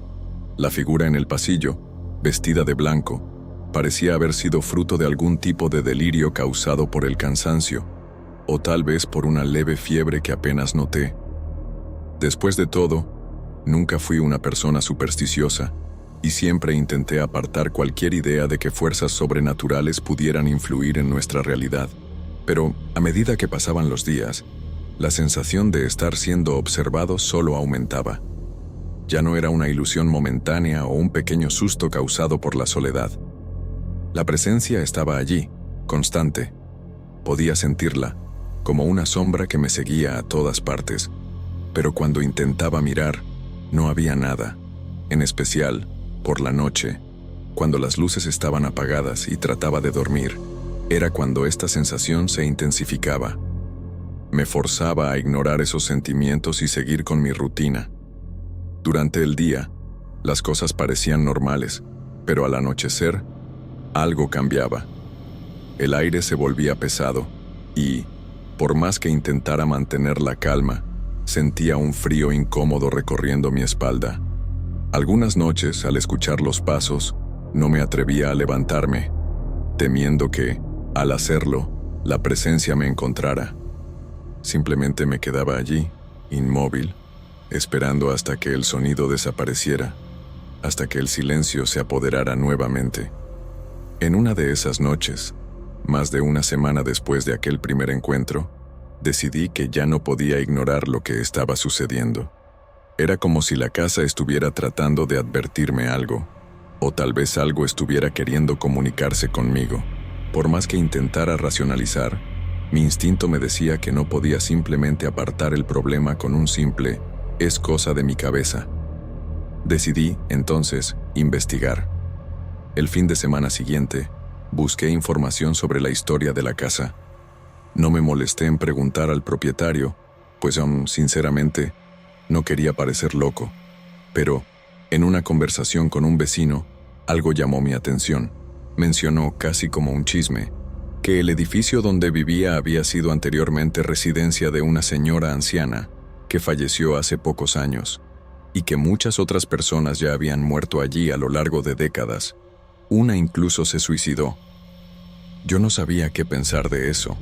La figura en el pasillo, vestida de blanco, parecía haber sido fruto de algún tipo de delirio causado por el cansancio, o tal vez por una leve fiebre que apenas noté. Después de todo, nunca fui una persona supersticiosa, y siempre intenté apartar cualquier idea de que fuerzas sobrenaturales pudieran influir en nuestra realidad. Pero, a medida que pasaban los días, la sensación de estar siendo observado solo aumentaba. Ya no era una ilusión momentánea o un pequeño susto causado por la soledad. La presencia estaba allí, constante. Podía sentirla, como una sombra que me seguía a todas partes. Pero cuando intentaba mirar, no había nada. En especial, por la noche, cuando las luces estaban apagadas y trataba de dormir, era cuando esta sensación se intensificaba. Me forzaba a ignorar esos sentimientos y seguir con mi rutina. Durante el día, las cosas parecían normales, pero al anochecer, algo cambiaba. El aire se volvía pesado y, por más que intentara mantener la calma, sentía un frío incómodo recorriendo mi espalda. Algunas noches, al escuchar los pasos, no me atrevía a levantarme, temiendo que, al hacerlo, la presencia me encontrara. Simplemente me quedaba allí, inmóvil, esperando hasta que el sonido desapareciera, hasta que el silencio se apoderara nuevamente. En una de esas noches, más de una semana después de aquel primer encuentro, decidí que ya no podía ignorar lo que estaba sucediendo. Era como si la casa estuviera tratando de advertirme algo, o tal vez algo estuviera queriendo comunicarse conmigo. Por más que intentara racionalizar, mi instinto me decía que no podía simplemente apartar el problema con un simple «es cosa de mi cabeza». Decidí, entonces, investigar. El fin de semana siguiente, busqué información sobre la historia de la casa. No me molesté en preguntar al propietario, pues sinceramente, no quería parecer loco. Pero, en una conversación con un vecino, algo llamó mi atención. Mencionó, casi como un chisme, que el edificio donde vivía había sido anteriormente residencia de una señora anciana que falleció hace pocos años, y que muchas otras personas ya habían muerto allí a lo largo de décadas. Una incluso se suicidó. Yo no sabía qué pensar de eso.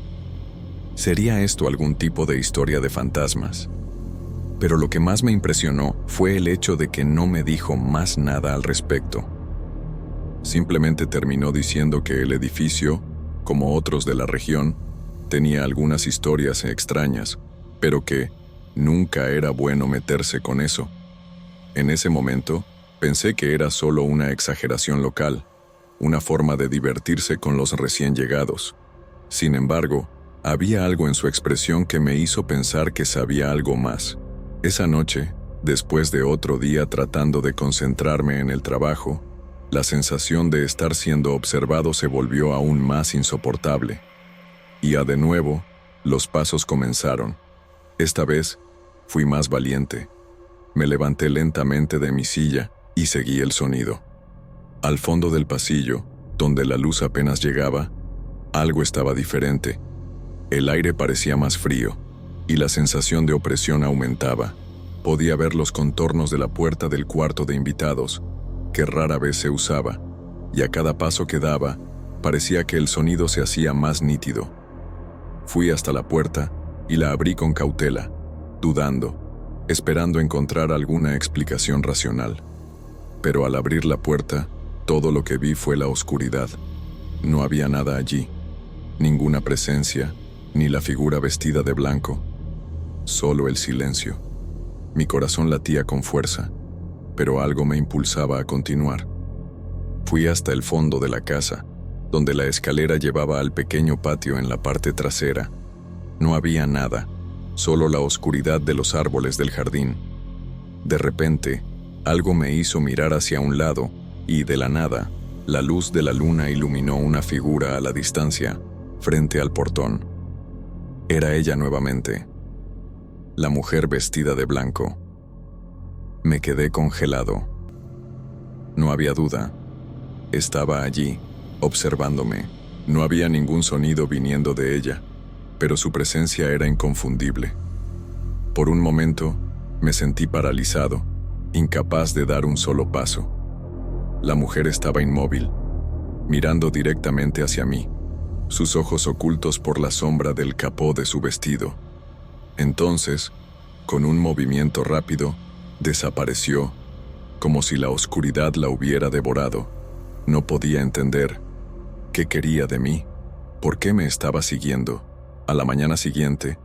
¿Sería esto algún tipo de historia de fantasmas? Pero lo que más me impresionó fue el hecho de que no me dijo más nada al respecto. Simplemente terminó diciendo que el edificio, como otros de la región, tenía algunas historias extrañas, pero que nunca era bueno meterse con eso. En ese momento, pensé que era solo una exageración local, una forma de divertirse con los recién llegados. Sin embargo, había algo en su expresión que me hizo pensar que sabía algo más. Esa noche, después de otro día tratando de concentrarme en el trabajo, la sensación de estar siendo observado se volvió aún más insoportable. Y de nuevo, los pasos comenzaron. Esta vez, fui más valiente. Me levanté lentamente de mi silla y seguí el sonido. Al fondo del pasillo, donde la luz apenas llegaba, algo estaba diferente. El aire parecía más frío, y la sensación de opresión aumentaba. Podía ver los contornos de la puerta del cuarto de invitados, que rara vez se usaba, y a cada paso que daba, parecía que el sonido se hacía más nítido. Fui hasta la puerta y la abrí con cautela, dudando, esperando encontrar alguna explicación racional. Pero al abrir la puerta, todo lo que vi fue la oscuridad. No había nada allí, ninguna presencia, ni la figura vestida de blanco. Solo el silencio. Mi corazón latía con fuerza, pero algo me impulsaba a continuar. Fui hasta el fondo de la casa, donde la escalera llevaba al pequeño patio en la parte trasera. No había nada, solo la oscuridad de los árboles del jardín. De repente, algo me hizo mirar hacia un lado, y de la nada, la luz de la luna iluminó una figura a la distancia, frente al portón. Era ella nuevamente, la mujer vestida de blanco. Me quedé congelado. No había duda. Estaba allí, observándome. No había ningún sonido viniendo de ella, pero su presencia era inconfundible. Por un momento, me sentí paralizado, incapaz de dar un solo paso. La mujer estaba inmóvil, mirando directamente hacia mí, sus ojos ocultos por la sombra del capó de su vestido. Entonces, con un movimiento rápido, desapareció, como si la oscuridad la hubiera devorado. No podía entender qué quería de mí, por qué me estaba siguiendo. A la mañana siguiente,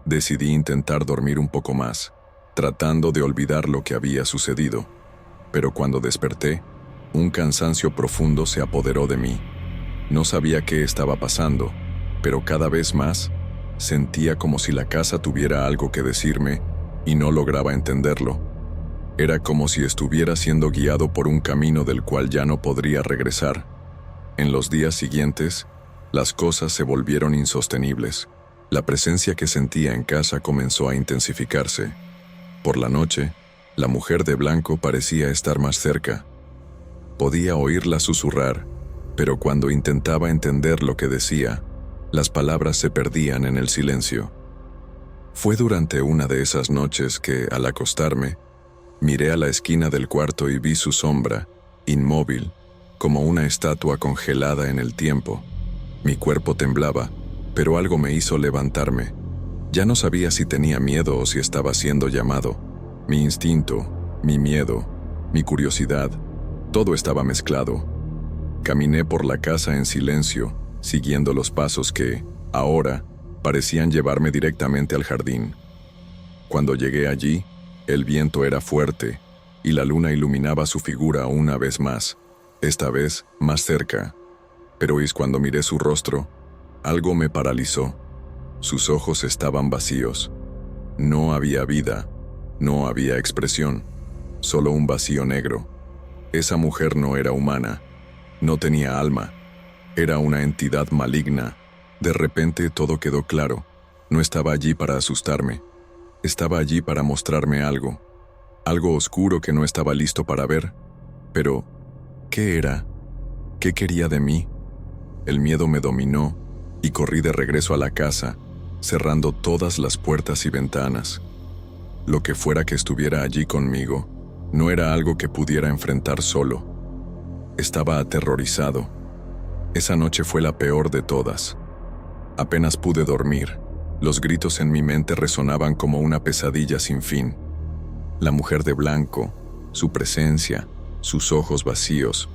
decidí intentar dormir un poco más, tratando de olvidar lo que había sucedido. Pero cuando desperté, un cansancio profundo se apoderó de mí. No sabía qué estaba pasando, pero cada vez más sentía como si la casa tuviera algo que decirme y no lograba entenderlo. Era como si estuviera siendo guiado por un camino del cual ya no podría regresar. En los días siguientes, las cosas se volvieron insostenibles. La presencia que sentía en casa comenzó a intensificarse. Por la noche, la mujer de blanco parecía estar más cerca. Podía oírla susurrar, pero cuando intentaba entender lo que decía, las palabras se perdían en el silencio. Fue durante una de esas noches que, al acostarme, miré a la esquina del cuarto y vi su sombra, inmóvil, como una estatua congelada en el tiempo. Mi cuerpo temblaba, pero algo me hizo levantarme. Ya no sabía si tenía miedo o si estaba siendo llamado. Mi instinto, mi miedo, mi curiosidad, todo estaba mezclado. Caminé por la casa en silencio, siguiendo los pasos que, ahora, parecían llevarme directamente al jardín. Cuando llegué allí, el viento era fuerte y la luna iluminaba su figura una vez más, esta vez más cerca. Pero cuando miré su rostro, algo me paralizó. Sus ojos estaban vacíos. No había vida, no había expresión, solo un vacío negro. Esa mujer no era humana, no tenía alma, era una entidad maligna. De repente todo quedó claro. No estaba allí para asustarme. Estaba allí para mostrarme algo oscuro que no estaba listo para ver. Pero, ¿qué era? ¿Qué quería de mí? El miedo me dominó y corrí de regreso a la casa, cerrando todas las puertas y ventanas. Lo que fuera que estuviera allí conmigo, no era algo que pudiera enfrentar solo. Estaba aterrorizado. Esa noche fue la peor de todas. Apenas pude dormir. Los gritos en mi mente resonaban como una pesadilla sin fin. La mujer de blanco, su presencia, sus ojos vacíos,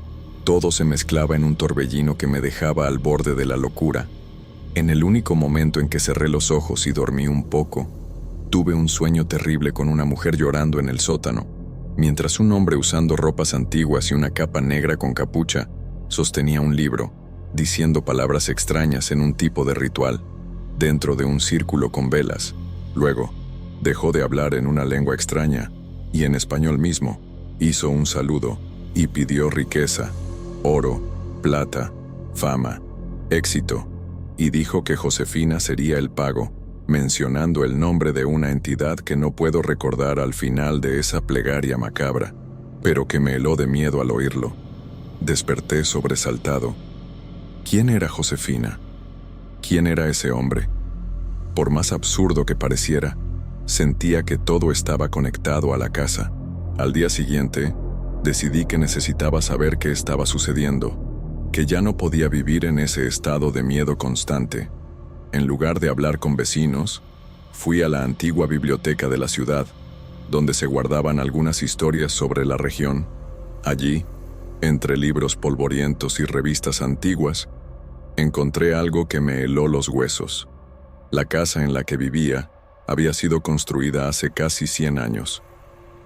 todo se mezclaba en un torbellino que me dejaba al borde de la locura. En el único momento en que cerré los ojos y dormí un poco, tuve un sueño terrible con una mujer llorando en el sótano, mientras un hombre usando ropas antiguas y una capa negra con capucha sostenía un libro, diciendo palabras extrañas en un tipo de ritual, dentro de un círculo con velas. Luego, dejó de hablar en una lengua extraña, y en español mismo, hizo un saludo, y pidió riqueza, oro, plata, fama, éxito, y dijo que Josefina sería el pago, mencionando el nombre de una entidad que no puedo recordar al final de esa plegaria macabra, pero que me heló de miedo al oírlo. Desperté sobresaltado. ¿Quién era Josefina? ¿Quién era ese hombre? Por más absurdo que pareciera, sentía que todo estaba conectado a la casa. Al día siguiente, decidí que necesitaba saber qué estaba sucediendo, que ya no podía vivir en ese estado de miedo constante. En lugar de hablar con vecinos, fui a la antigua biblioteca de la ciudad, donde se guardaban algunas historias sobre la región. Allí, entre libros polvorientos y revistas antiguas, encontré algo que me heló los huesos. La casa en la que vivía había sido construida hace casi 100 años.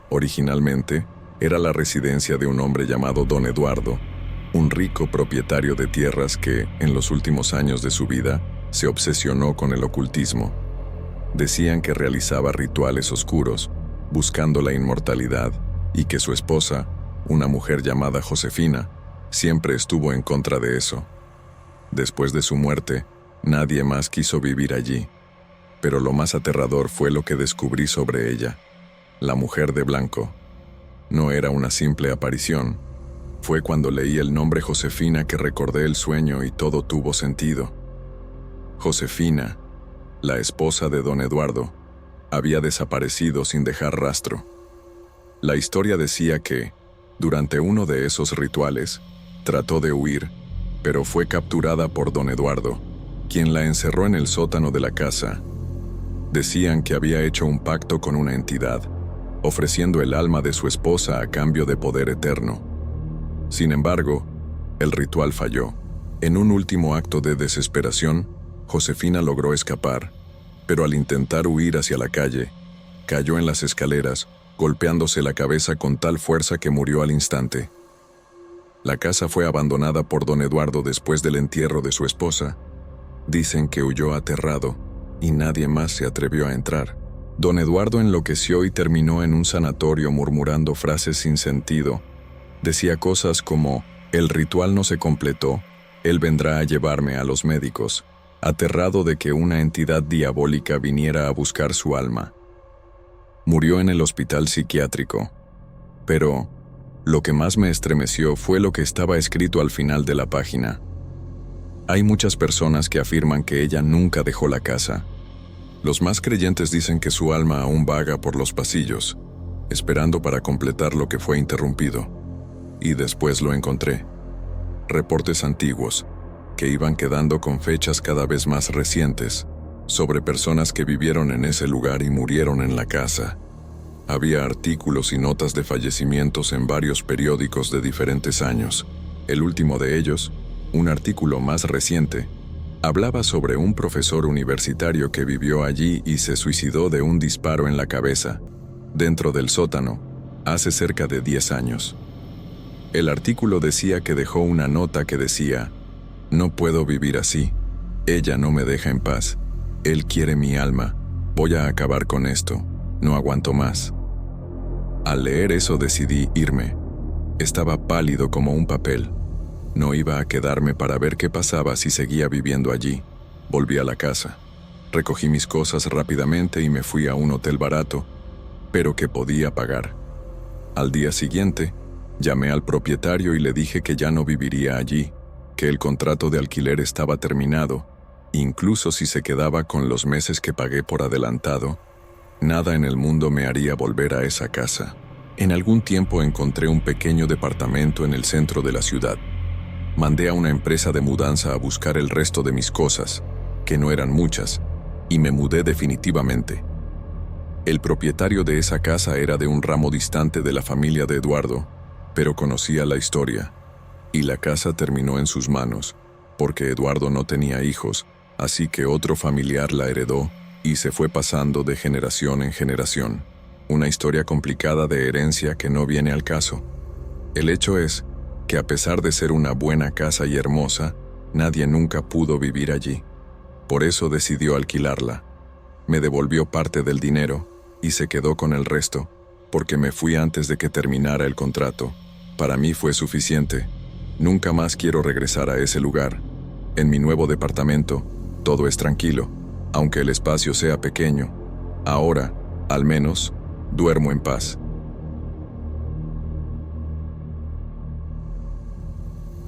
Originalmente, era la residencia de un hombre llamado Don Eduardo, un rico propietario de tierras que, en los últimos años de su vida, se obsesionó con el ocultismo. Decían que realizaba rituales oscuros, buscando la inmortalidad, y que su esposa, una mujer llamada Josefina, siempre estuvo en contra de eso. Después de su muerte, nadie más quiso vivir allí. Pero lo más aterrador fue lo que descubrí sobre ella. La mujer de blanco. No era una simple aparición. Fue cuando leí el nombre Josefina que recordé el sueño y todo tuvo sentido. Josefina, la esposa de Don Eduardo, había desaparecido sin dejar rastro. La historia decía que, durante uno de esos rituales, trató de huir, pero fue capturada por don Eduardo, quien la encerró en el sótano de la casa. Decían que había hecho un pacto con una entidad, ofreciendo el alma de su esposa a cambio de poder eterno. Sin embargo, el ritual falló. En un último acto de desesperación, Josefina logró escapar, pero al intentar huir hacia la calle, cayó en las escaleras, golpeándose la cabeza con tal fuerza que murió al instante. La casa fue abandonada por don Eduardo después del entierro de su esposa. Dicen que huyó aterrado y nadie más se atrevió a entrar. Don Eduardo enloqueció y terminó en un sanatorio murmurando frases sin sentido. Decía cosas como: el ritual no se completó, él vendrá a llevarme a los médicos, aterrado de que una entidad diabólica viniera a buscar su alma. Murió en el hospital psiquiátrico. Pero lo que más me estremeció fue lo que estaba escrito al final de la página. Hay muchas personas que afirman que ella nunca dejó la casa. Los más creyentes dicen que su alma aún vaga por los pasillos, esperando para completar lo que fue interrumpido. Y después lo encontré. Reportes antiguos, que iban quedando con fechas cada vez más recientes, sobre personas que vivieron en ese lugar y murieron en la casa. Había artículos y notas de fallecimientos en varios periódicos de diferentes años. El último de ellos, un artículo más reciente, hablaba sobre un profesor universitario que vivió allí y se suicidó de un disparo en la cabeza, dentro del sótano, hace cerca de 10 años. El artículo decía que dejó una nota que decía: no puedo vivir así, ella no me deja en paz, él quiere mi alma, voy a acabar con esto, no aguanto más. Al leer eso decidí irme. Estaba pálido como un papel. No iba a quedarme para ver qué pasaba si seguía viviendo allí. Volví a la casa. Recogí mis cosas rápidamente y me fui a un hotel barato, pero que podía pagar. Al día siguiente, llamé al propietario y le dije que ya no viviría allí, que el contrato de alquiler estaba terminado, incluso si se quedaba con los meses que pagué por adelantado, nada en el mundo me haría volver a esa casa. En algún tiempo encontré un pequeño departamento en el centro de la ciudad. Mandé a una empresa de mudanza a buscar el resto de mis cosas, que no eran muchas, y me mudé definitivamente. El propietario de esa casa era de un ramo distante de la familia de Eduardo, pero conocía la historia, y la casa terminó en sus manos, porque Eduardo no tenía hijos, así que otro familiar la heredó y se fue pasando de generación en generación. Una historia complicada de herencia que no viene al caso. El hecho es que a pesar de ser una buena casa y hermosa, nadie nunca pudo vivir allí. Por eso decidió alquilarla. Me devolvió parte del dinero y se quedó con el resto, porque me fui antes de que terminara el contrato. Para mí fue suficiente. Nunca más quiero regresar a ese lugar. En mi nuevo departamento, todo es tranquilo, aunque el espacio sea pequeño. Ahora, al menos, duermo en paz.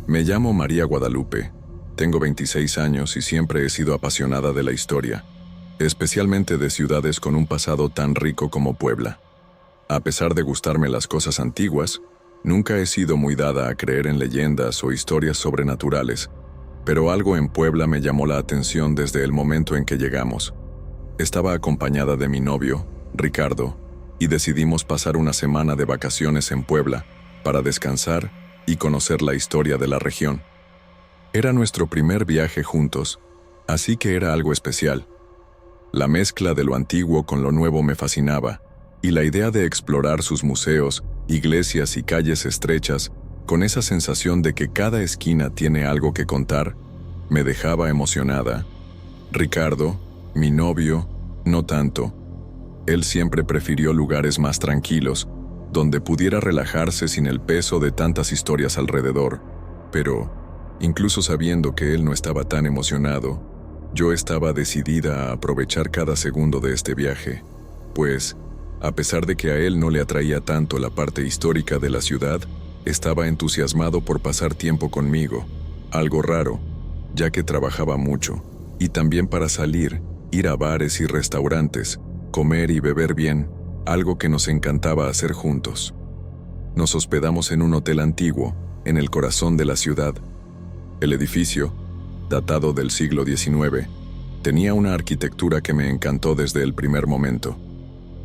Me llamo María Guadalupe. Tengo 26 años y siempre he sido apasionada de la historia, especialmente de ciudades con un pasado tan rico como Puebla. A pesar de gustarme las cosas antiguas, nunca he sido muy dada a creer en leyendas o historias sobrenaturales, pero algo en Puebla me llamó la atención desde el momento en que llegamos. Estaba acompañada de mi novio, Ricardo, y decidimos pasar una semana de vacaciones en Puebla para descansar y conocer la historia de la región. Era nuestro primer viaje juntos, así que era algo especial. La mezcla de lo antiguo con lo nuevo me fascinaba, y la idea de explorar sus museos, iglesias y calles estrechas, con esa sensación de que cada esquina tiene algo que contar, me dejaba emocionada. Ricardo, mi novio, no tanto. Él siempre prefirió lugares más tranquilos, donde pudiera relajarse sin el peso de tantas historias alrededor. Pero, incluso sabiendo que él no estaba tan emocionado, yo estaba decidida a aprovechar cada segundo de este viaje, pues, a pesar de que a él no le atraía tanto la parte histórica de la ciudad, estaba entusiasmado por pasar tiempo conmigo, algo raro, ya que trabajaba mucho, y también para salir, ir a bares y restaurantes, comer y beber bien, algo que nos encantaba hacer juntos. Nos hospedamos en un hotel antiguo, en el corazón de la ciudad. El edificio, datado del siglo XIX, tenía una arquitectura que me encantó desde el primer momento.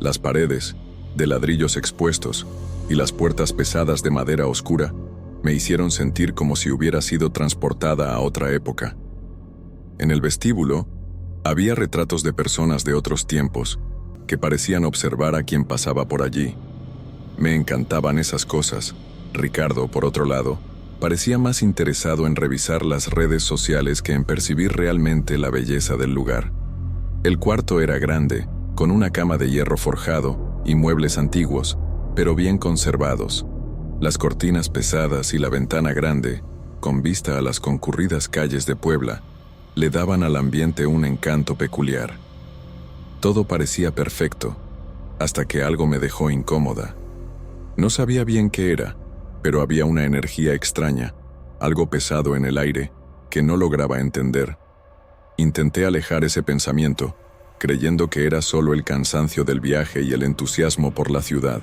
Las paredes, de ladrillos expuestos, y las puertas pesadas de madera oscura, me hicieron sentir como si hubiera sido transportada a otra época. En el vestíbulo, había retratos de personas de otros tiempos, que parecían observar a quien pasaba por allí. Me encantaban esas cosas. Ricardo, por otro lado, parecía más interesado en revisar las redes sociales que en percibir realmente la belleza del lugar. El cuarto era grande, con una cama de hierro forjado y muebles antiguos, pero bien conservados. Las cortinas pesadas y la ventana grande, con vista a las concurridas calles de Puebla, le daban al ambiente un encanto peculiar. Todo parecía perfecto, hasta que algo me dejó incómoda. No sabía bien qué era, pero había una energía extraña, algo pesado en el aire, que no lograba entender. Intenté alejar ese pensamiento, creyendo que era solo el cansancio del viaje y el entusiasmo por la ciudad.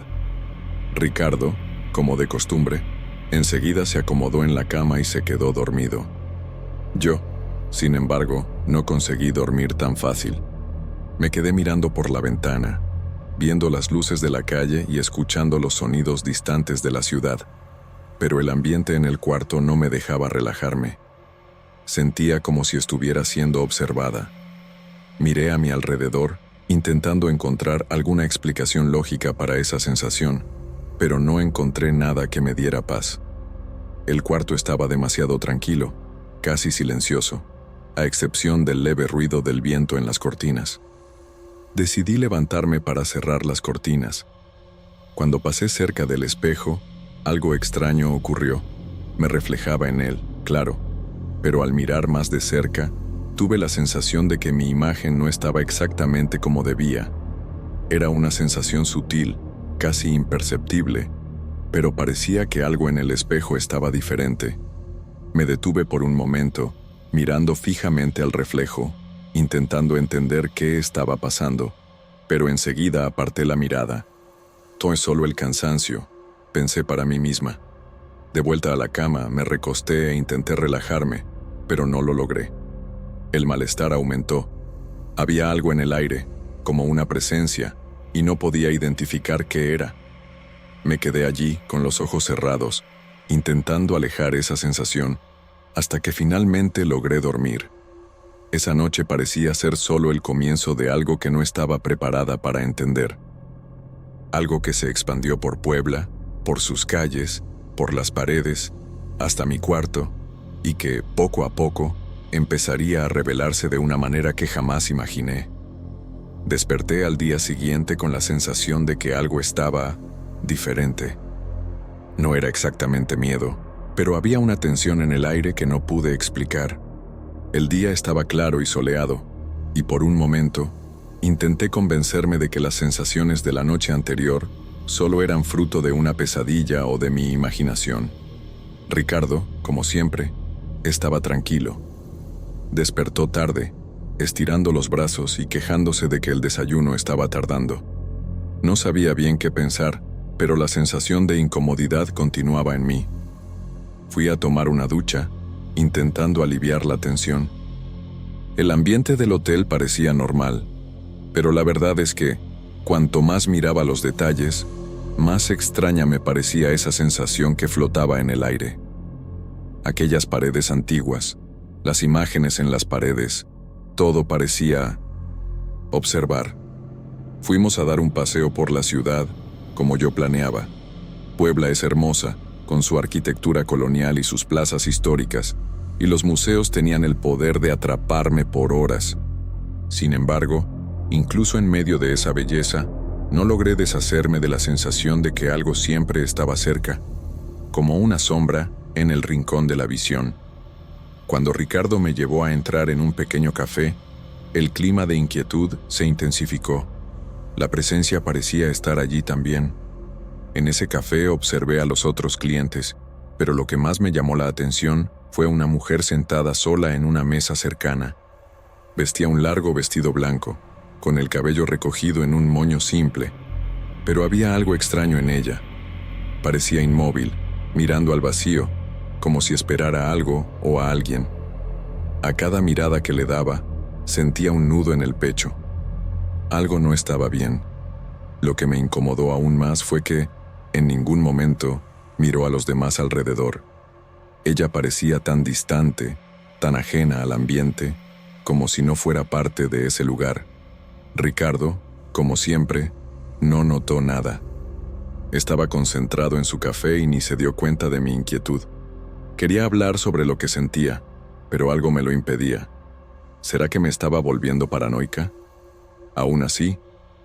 Ricardo, como de costumbre, enseguida se acomodó en la cama y se quedó dormido. Yo, sin embargo, no conseguí dormir tan fácil. Me quedé mirando por la ventana, viendo las luces de la calle y escuchando los sonidos distantes de la ciudad, pero el ambiente en el cuarto no me dejaba relajarme. Sentía como si estuviera siendo observada. Miré a mi alrededor, intentando encontrar alguna explicación lógica para esa sensación, pero no encontré nada que me diera paz. El cuarto estaba demasiado tranquilo, casi silencioso, a excepción del leve ruido del viento en las cortinas. Decidí levantarme para cerrar las cortinas. Cuando pasé cerca del espejo, algo extraño ocurrió. Me reflejaba en él, claro, pero al mirar más de cerca, tuve la sensación de que mi imagen no estaba exactamente como debía. Era una sensación sutil, casi imperceptible, pero parecía que algo en el espejo estaba diferente. Me detuve por un momento, mirando fijamente al reflejo, intentando entender qué estaba pasando, pero enseguida aparté la mirada. Todo es solo el cansancio, pensé para mí misma. De vuelta a la cama, me recosté e intenté relajarme, pero no lo logré. El malestar aumentó. Había algo en el aire, como una presencia, y no podía identificar qué era. Me quedé allí, con los ojos cerrados, intentando alejar esa sensación, hasta que finalmente logré dormir. Esa noche parecía ser solo el comienzo de algo que no estaba preparada para entender. Algo que se expandió por Puebla, por sus calles, por las paredes, hasta mi cuarto, y que, poco a poco, empezaría a revelarse de una manera que jamás imaginé. Desperté al día siguiente con la sensación de que algo estaba diferente. No era exactamente miedo, pero había una tensión en el aire que no pude explicar. El día estaba claro y soleado, y por un momento, intenté convencerme de que las sensaciones de la noche anterior solo eran fruto de una pesadilla o de mi imaginación. Ricardo, como siempre, estaba tranquilo. Despertó tarde, estirando los brazos y quejándose de que el desayuno estaba tardando. No sabía bien qué pensar, pero la sensación de incomodidad continuaba en mí. Fui a tomar una ducha, intentando aliviar la tensión. El ambiente del hotel parecía normal, pero la verdad es que, cuanto más miraba los detalles, más extraña me parecía esa sensación que flotaba en el aire. Aquellas paredes antiguas, las imágenes en las paredes, todo parecía observar. Fuimos a dar un paseo por la ciudad, como yo planeaba. Puebla es hermosa, con su arquitectura colonial y sus plazas históricas, y los museos tenían el poder de atraparme por horas. Sin embargo, incluso en medio de esa belleza, no logré deshacerme de la sensación de que algo siempre estaba cerca, como una sombra en el rincón de la visión. Cuando Ricardo me llevó a entrar en un pequeño café, el clima de inquietud se intensificó. La presencia parecía estar allí también. En ese café observé a los otros clientes, pero lo que más me llamó la atención fue una mujer sentada sola en una mesa cercana. Vestía un largo vestido blanco, con el cabello recogido en un moño simple. pero había algo extraño en ella. Parecía inmóvil, mirando al vacío, como si esperara algo o a alguien. A cada mirada que le daba, sentía un nudo en el pecho. Algo no estaba bien. Lo que me incomodó aún más fue que, en ningún momento, miró a los demás alrededor. Ella parecía tan distante, tan ajena al ambiente, como si no fuera parte de ese lugar. Ricardo, como siempre, no notó nada. Estaba concentrado en su café y ni se dio cuenta de mi inquietud. Quería hablar sobre lo que sentía, pero algo me lo impedía. ¿Será que me estaba volviendo paranoica? Aún así,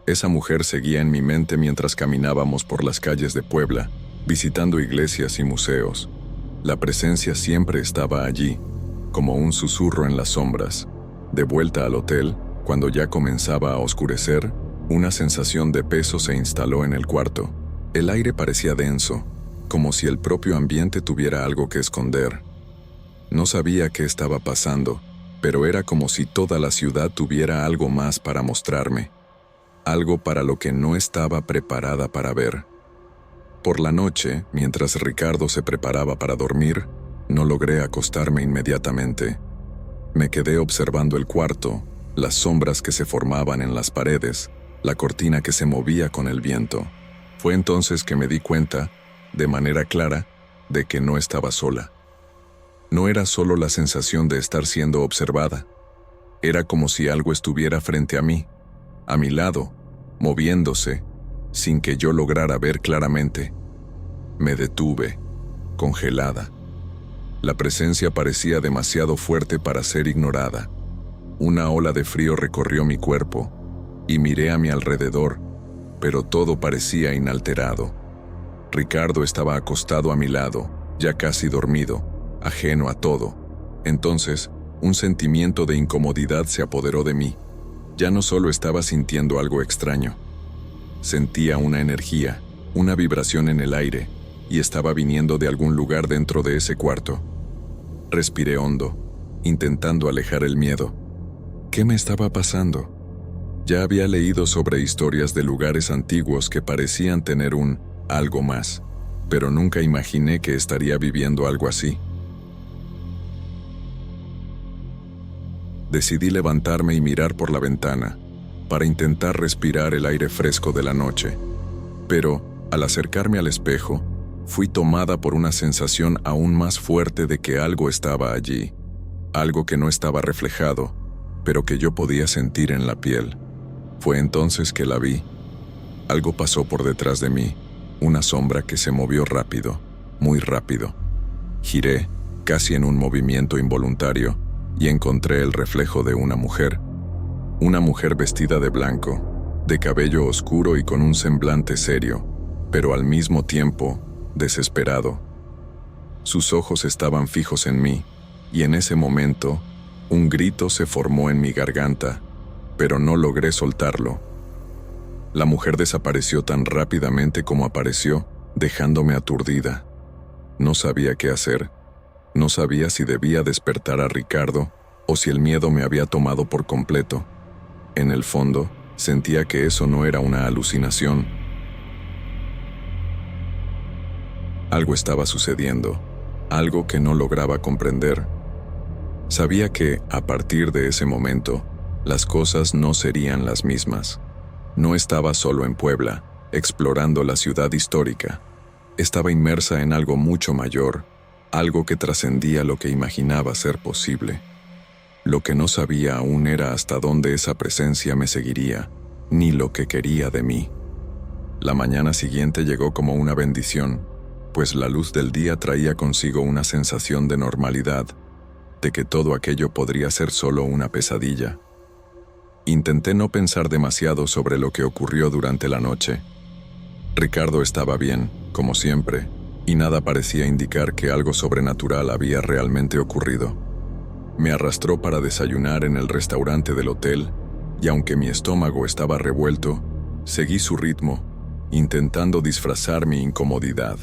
esa mujer seguía en mi mente mientras caminábamos por las calles de Puebla, visitando iglesias y museos. La presencia siempre estaba allí, como un susurro en las sombras. De vuelta al hotel, cuando ya comenzaba a oscurecer, una sensación de peso se instaló en el cuarto. El aire parecía denso, como si el propio ambiente tuviera algo que esconder. No sabía qué estaba pasando, pero era como si toda la ciudad tuviera algo más para mostrarme, algo para lo que no estaba preparada para ver. Por la noche, mientras Ricardo se preparaba para dormir, no logré acostarme inmediatamente. Me quedé observando el cuarto, las sombras que se formaban en las paredes, la cortina que se movía con el viento. Fue entonces que me di cuenta, de manera clara, de que no estaba sola. No era solo la sensación de estar siendo observada. Era como si algo estuviera frente a mí, a mi lado, moviéndose, sin que yo lograra ver claramente. Me detuve, congelada. La presencia parecía demasiado fuerte para ser ignorada. Una ola de frío recorrió mi cuerpo, y miré a mi alrededor, pero todo parecía inalterado. Ricardo estaba acostado a mi lado, ya casi dormido, ajeno a todo. Entonces, un sentimiento de incomodidad se apoderó de mí. Ya no solo estaba sintiendo algo extraño. Sentía una energía, una vibración en el aire, y estaba viniendo de algún lugar dentro de ese cuarto. Respiré hondo, intentando alejar el miedo. ¿Qué me estaba pasando? Ya había leído sobre historias de lugares antiguos que parecían tener algo más, pero nunca imaginé que estaría viviendo algo así. Decidí levantarme y mirar por la ventana, para intentar respirar el aire fresco de la noche. Pero, al acercarme al espejo, fui tomada por una sensación aún más fuerte de que algo estaba allí, algo que no estaba reflejado, pero que yo podía sentir en la piel. Fue entonces que la vi. Algo pasó por detrás de mí, una sombra que se movió rápido, muy rápido. Giré, casi en un movimiento involuntario, y encontré el reflejo de una mujer vestida de blanco, de cabello oscuro y con un semblante serio, pero al mismo tiempo, desesperado. Sus ojos estaban fijos en mí, y en ese momento, un grito se formó en mi garganta, pero no logré soltarlo. La mujer desapareció tan rápidamente como apareció, dejándome aturdida. No sabía qué hacer. No sabía si debía despertar a Ricardo o si el miedo me había tomado por completo. En el fondo, sentía que eso no era una alucinación. Algo estaba sucediendo, algo que no lograba comprender. Sabía que, a partir de ese momento, las cosas no serían las mismas. No estaba solo en Puebla, explorando la ciudad histórica. Estaba inmersa en algo mucho mayor, algo que trascendía lo que imaginaba ser posible. Lo que no sabía aún era hasta dónde esa presencia me seguiría, ni lo que quería de mí. La mañana siguiente llegó como una bendición, pues la luz del día traía consigo una sensación de normalidad, de que todo aquello podría ser solo una pesadilla. Intenté no pensar demasiado sobre lo que ocurrió durante la noche. Ricardo estaba bien, como siempre, y nada parecía indicar que algo sobrenatural había realmente ocurrido. Me arrastró para desayunar en el restaurante del hotel, y aunque mi estómago estaba revuelto, seguí su ritmo, intentando disfrazar mi incomodidad.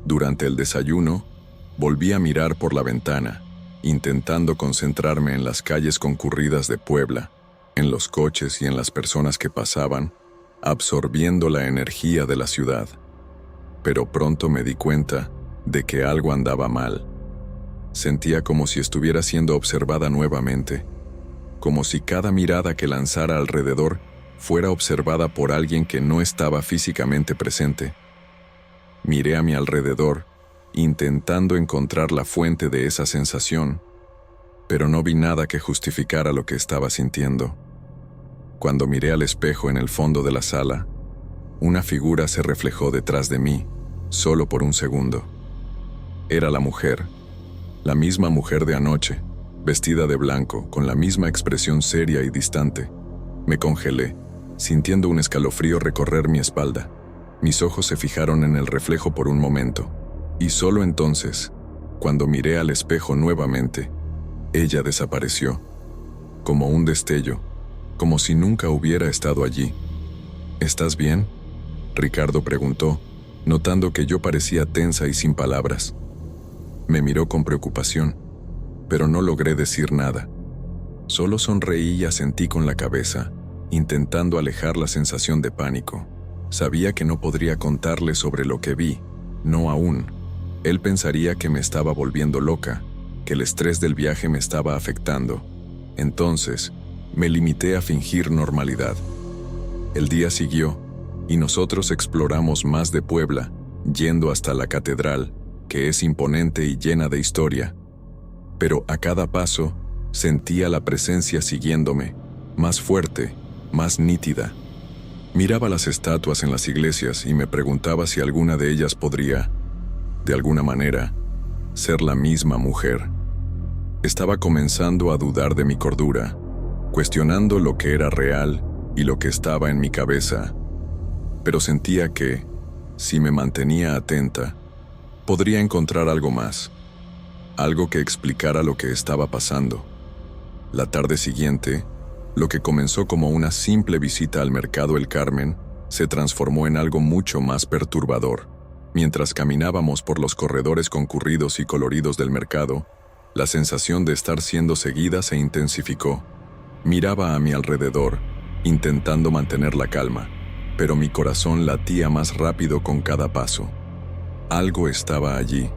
Durante el desayuno, volví a mirar por la ventana, intentando concentrarme en las calles concurridas de Puebla, en los coches y en las personas que pasaban, absorbiendo la energía de la ciudad. Pero pronto me di cuenta de que algo andaba mal. Sentía como si estuviera siendo observada nuevamente, como si cada mirada que lanzara alrededor fuera observada por alguien que no estaba físicamente presente. Miré a mi alrededor, intentando encontrar la fuente de esa sensación, pero no vi nada que justificara lo que estaba sintiendo. Cuando miré al espejo en el fondo de la sala, una figura se reflejó detrás de mí, solo por un segundo. Era la misma mujer de anoche, vestida de blanco, con la misma expresión seria y distante. Me congelé, sintiendo un escalofrío recorrer mi espalda. Mis ojos se fijaron en el reflejo por un momento, y solo entonces, cuando miré al espejo nuevamente, ella desapareció, como un destello, como si nunca hubiera estado allí. ¿Estás bien?, Ricardo preguntó, notando que yo parecía tensa y sin palabras. Me miró con preocupación, pero no logré decir nada. Solo sonreí y asentí con la cabeza, intentando alejar la sensación de pánico. Sabía que no podría contarle sobre lo que vi, no aún. Él pensaría que me estaba volviendo loca, que el estrés del viaje me estaba afectando. Entonces, me limité a fingir normalidad. El día siguió, y nosotros exploramos más de Puebla, yendo hasta la catedral, que es imponente y llena de historia. Pero a cada paso, sentía la presencia siguiéndome, más fuerte, más nítida. Miraba las estatuas en las iglesias y me preguntaba si alguna de ellas podría, de alguna manera, ser la misma mujer. Estaba comenzando a dudar de mi cordura, cuestionando lo que era real y lo que estaba en mi cabeza. Pero sentía que, si me mantenía atenta, podría encontrar algo más, algo que explicara lo que estaba pasando. La tarde siguiente, lo que comenzó como una simple visita al mercado El Carmen, se transformó en algo mucho más perturbador. Mientras caminábamos por los corredores concurridos y coloridos del mercado, la sensación de estar siendo seguida se intensificó. Miraba a mi alrededor, intentando mantener la calma, pero mi corazón latía más rápido con cada paso. Algo estaba allí,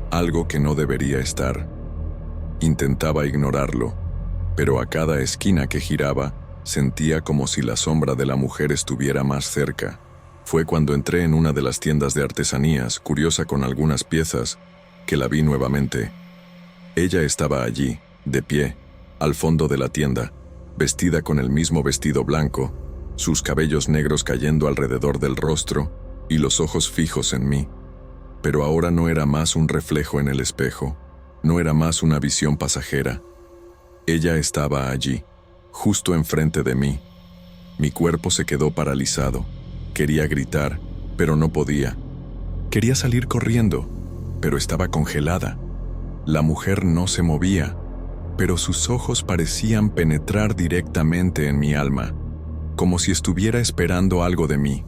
algo que no debería estar. Intentaba ignorarlo, pero a cada esquina que giraba, sentía como si la sombra de la mujer estuviera más cerca. Fue cuando entré en una de las tiendas de artesanías, curiosa con algunas piezas, que la vi nuevamente. Ella estaba allí, de pie, al fondo de la tienda, vestida con el mismo vestido blanco, sus cabellos negros cayendo alrededor del rostro y los ojos fijos en mí. Pero ahora no era más un reflejo en el espejo, no era más una visión pasajera. Ella estaba allí, justo enfrente de mí. Mi cuerpo se quedó paralizado. Quería gritar, pero no podía. Quería salir corriendo, pero estaba congelada. La mujer no se movía, pero sus ojos parecían penetrar directamente en mi alma, como si estuviera esperando algo de mí.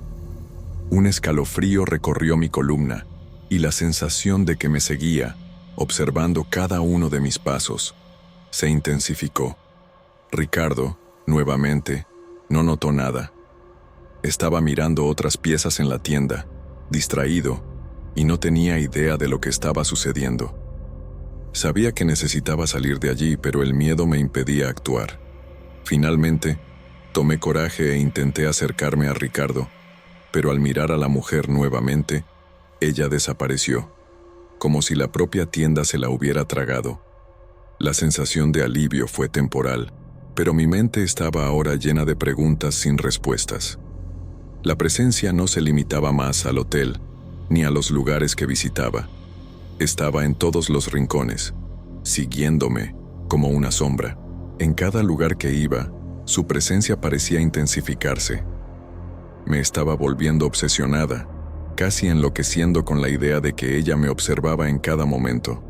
Un escalofrío recorrió mi columna, y la sensación de que me seguía, observando cada uno de mis pasos, se intensificó. Ricardo, nuevamente, no notó nada. Estaba mirando otras piezas en la tienda, distraído, y no tenía idea de lo que estaba sucediendo. Sabía que necesitaba salir de allí, pero el miedo me impedía actuar. Finalmente, tomé coraje e intenté acercarme a Ricardo, pero al mirar a la mujer nuevamente, ella desapareció, como si la propia tienda se la hubiera tragado. La sensación de alivio fue temporal, pero mi mente estaba ahora llena de preguntas sin respuestas. La presencia no se limitaba más al hotel, ni a los lugares que visitaba. Estaba en todos los rincones, siguiéndome como una sombra. En cada lugar que iba, su presencia parecía intensificarse. Me estaba volviendo obsesionada, casi enloqueciendo con la idea de que ella me observaba en cada momento.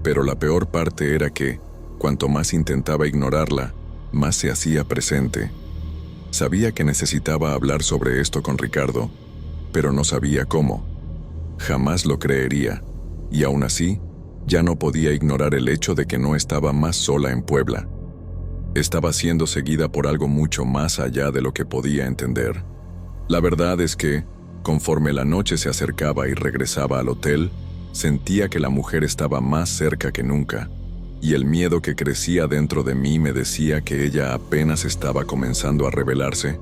Pero la peor parte era que, cuanto más intentaba ignorarla, más se hacía presente. Sabía que necesitaba hablar sobre esto con Ricardo, pero no sabía cómo. Jamás lo creería, y aún así, ya no podía ignorar el hecho de que no estaba más sola en Puebla. Estaba siendo seguida por algo mucho más allá de lo que podía entender. La verdad es que, conforme la noche se acercaba y regresaba al hotel, sentía que la mujer estaba más cerca que nunca, y el miedo que crecía dentro de mí me decía que ella apenas estaba comenzando a revelarse.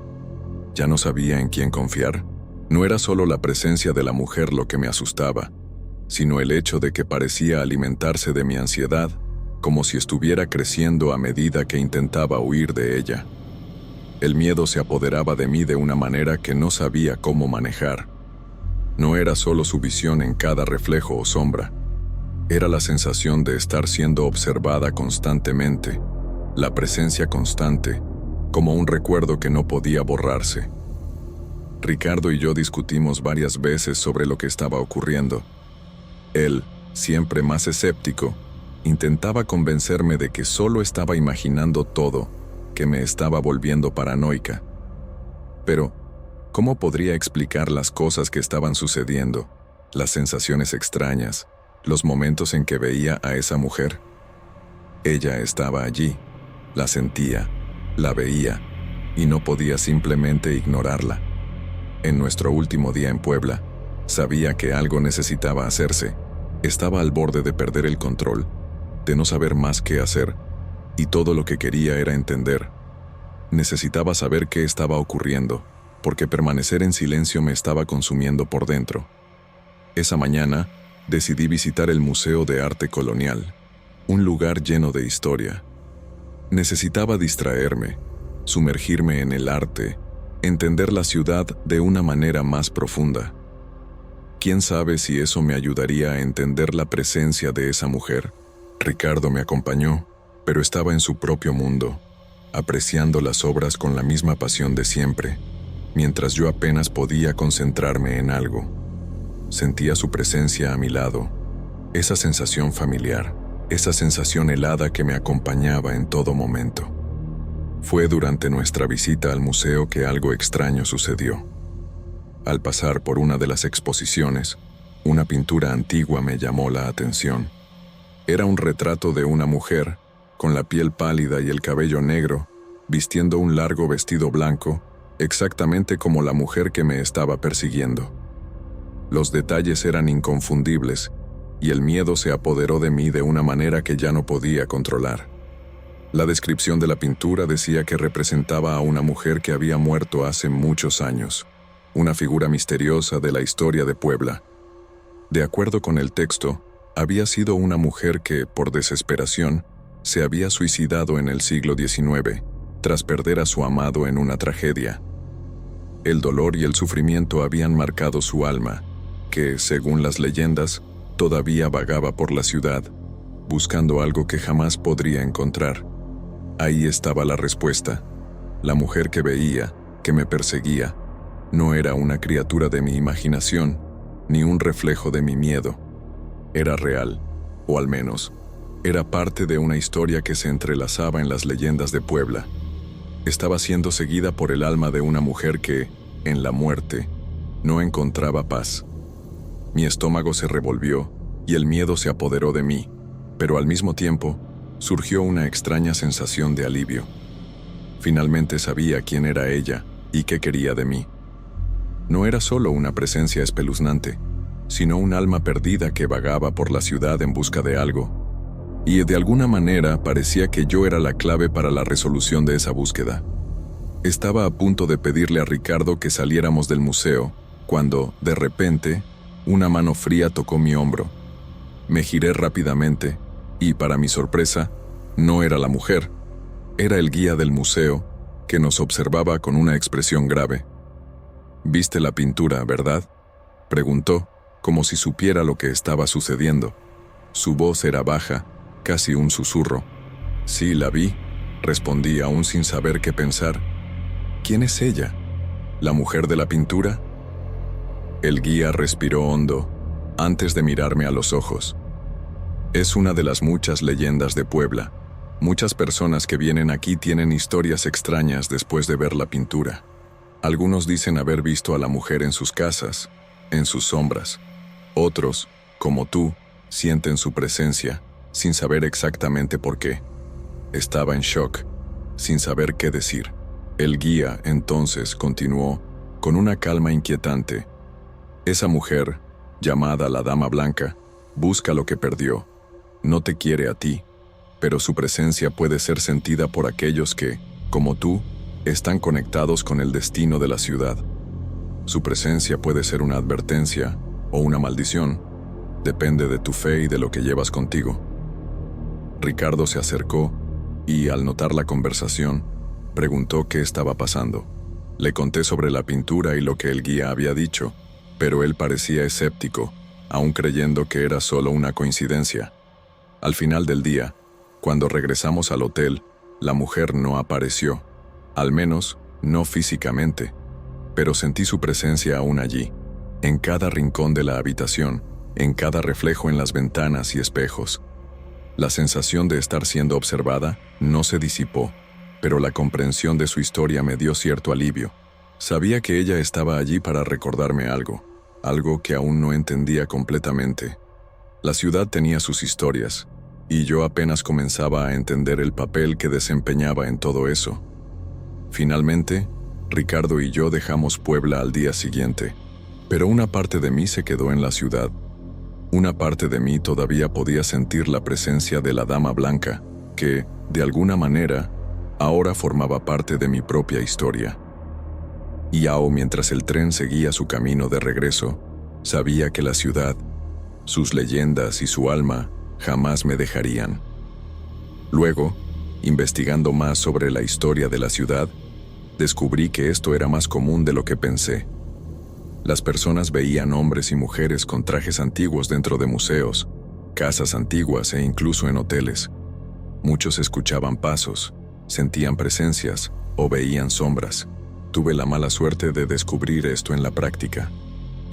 Ya no sabía en quién confiar. No era solo la presencia de la mujer lo que me asustaba, sino el hecho de que parecía alimentarse de mi ansiedad, como si estuviera creciendo a medida que intentaba huir de ella. El miedo se apoderaba de mí de una manera que no sabía cómo manejar. No era solo su visión en cada reflejo o sombra. Era la sensación de estar siendo observada constantemente, la presencia constante, como un recuerdo que no podía borrarse. Ricardo y yo discutimos varias veces sobre lo que estaba ocurriendo. Él, siempre más escéptico, intentaba convencerme de que solo estaba imaginando todo, que me estaba volviendo paranoica. Pero, ¿cómo podría explicar las cosas que estaban sucediendo, las sensaciones extrañas, los momentos en que veía a esa mujer? Ella estaba allí, la sentía, la veía, y no podía simplemente ignorarla. En nuestro último día en Puebla, sabía que algo necesitaba hacerse. Estaba al borde de perder el control, de no saber más qué hacer, y todo lo que quería era entender. Necesitaba saber qué estaba ocurriendo, porque permanecer en silencio me estaba consumiendo por dentro. Esa mañana, decidí visitar el Museo de Arte Colonial, un lugar lleno de historia. Necesitaba distraerme, sumergirme en el arte, entender la ciudad de una manera más profunda. ¿Quién sabe si eso me ayudaría a entender la presencia de esa mujer? Ricardo me acompañó, pero estaba en su propio mundo, apreciando las obras con la misma pasión de siempre, mientras yo apenas podía concentrarme en algo. Sentía su presencia a mi lado, esa sensación familiar, esa sensación helada que me acompañaba en todo momento. Fue durante nuestra visita al museo que algo extraño sucedió. Al pasar por una de las exposiciones, una pintura antigua me llamó la atención. Era un retrato de una mujer, con la piel pálida y el cabello negro, vistiendo un largo vestido blanco, exactamente como la mujer que me estaba persiguiendo. Los detalles eran inconfundibles, y el miedo se apoderó de mí de una manera que ya no podía controlar. La descripción de la pintura decía que representaba a una mujer que había muerto hace muchos años, una figura misteriosa de la historia de Puebla. De acuerdo con el texto, había sido una mujer que, por desesperación, se había suicidado en el siglo XIX, tras perder a su amado en una tragedia. El dolor y el sufrimiento habían marcado su alma, que, según las leyendas, todavía vagaba por la ciudad, buscando algo que jamás podría encontrar. Ahí estaba la respuesta. La mujer que veía, que me perseguía, no era una criatura de mi imaginación, ni un reflejo de mi miedo. Era real, o al menos, era parte de una historia que se entrelazaba en las leyendas de Puebla. Estaba siendo seguida por el alma de una mujer que, en la muerte, no encontraba paz. Mi estómago se revolvió y el miedo se apoderó de mí, pero al mismo tiempo, surgió una extraña sensación de alivio. Finalmente sabía quién era ella y qué quería de mí. No era solo una presencia espeluznante, sino un alma perdida que vagaba por la ciudad en busca de algo, y de alguna manera parecía que yo era la clave para la resolución de esa búsqueda. Estaba a punto de pedirle a Ricardo que saliéramos del museo, cuando, de repente, una mano fría tocó mi hombro. Me giré rápidamente, y para mi sorpresa, no era la mujer, era el guía del museo, que nos observaba con una expresión grave. «¿Viste la pintura, verdad?», preguntó, como si supiera lo que estaba sucediendo. Su voz era baja, casi un susurro. «Sí, la vi», respondí aún sin saber qué pensar. «¿Quién es ella? ¿La mujer de la pintura?». El guía respiró hondo, antes de mirarme a los ojos. «Es una de las muchas leyendas de Puebla. Muchas personas que vienen aquí tienen historias extrañas después de ver la pintura. Algunos dicen haber visto a la mujer en sus casas, en sus sombras. Otros, como tú, sienten su presencia, sin saber exactamente por qué». Estaba en shock, sin saber qué decir. El guía, entonces, continuó, con una calma inquietante. Esa mujer, llamada la Dama Blanca, busca lo que perdió. No te quiere a ti, pero su presencia puede ser sentida por aquellos que, como tú, están conectados con el destino de la ciudad. Su presencia puede ser una advertencia o una maldición. Depende de tu fe y de lo que llevas contigo. Ricardo se acercó y, al notar la conversación, preguntó qué estaba pasando. Le conté sobre la pintura y lo que el guía había dicho, pero él parecía escéptico, aún creyendo que era solo una coincidencia. Al final del día, cuando regresamos al hotel, la mujer no apareció, al menos no físicamente, pero sentí su presencia aún allí, en cada rincón de la habitación, en cada reflejo en las ventanas y espejos. La sensación de estar siendo observada no se disipó, pero la comprensión de su historia me dio cierto alivio. Sabía que ella estaba allí para recordarme algo que aún no entendía completamente. La ciudad tenía sus historias, y yo apenas comenzaba a entender el papel que desempeñaba en todo eso. Finalmente, Ricardo y yo dejamos Puebla al día siguiente, pero una parte de mí se quedó en la ciudad. Una parte de mí todavía podía sentir la presencia de la Dama Blanca, que, de alguna manera, ahora formaba parte de mi propia historia. Y mientras el tren seguía su camino de regreso, sabía que la ciudad, sus leyendas y su alma jamás me dejarían. Luego, investigando más sobre la historia de la ciudad, descubrí que esto era más común de lo que pensé. Las personas veían hombres y mujeres con trajes antiguos dentro de museos, casas antiguas e incluso en hoteles. Muchos escuchaban pasos, sentían presencias o veían sombras. Tuve la mala suerte de descubrir esto en la práctica,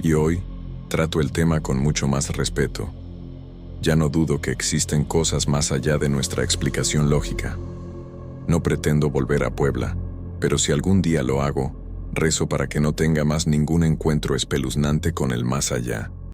y hoy trato el tema con mucho más respeto. Ya no dudo que existen cosas más allá de nuestra explicación lógica. No pretendo volver a Puebla, pero si algún día lo hago, rezo para que no tenga más ningún encuentro espeluznante con el más allá.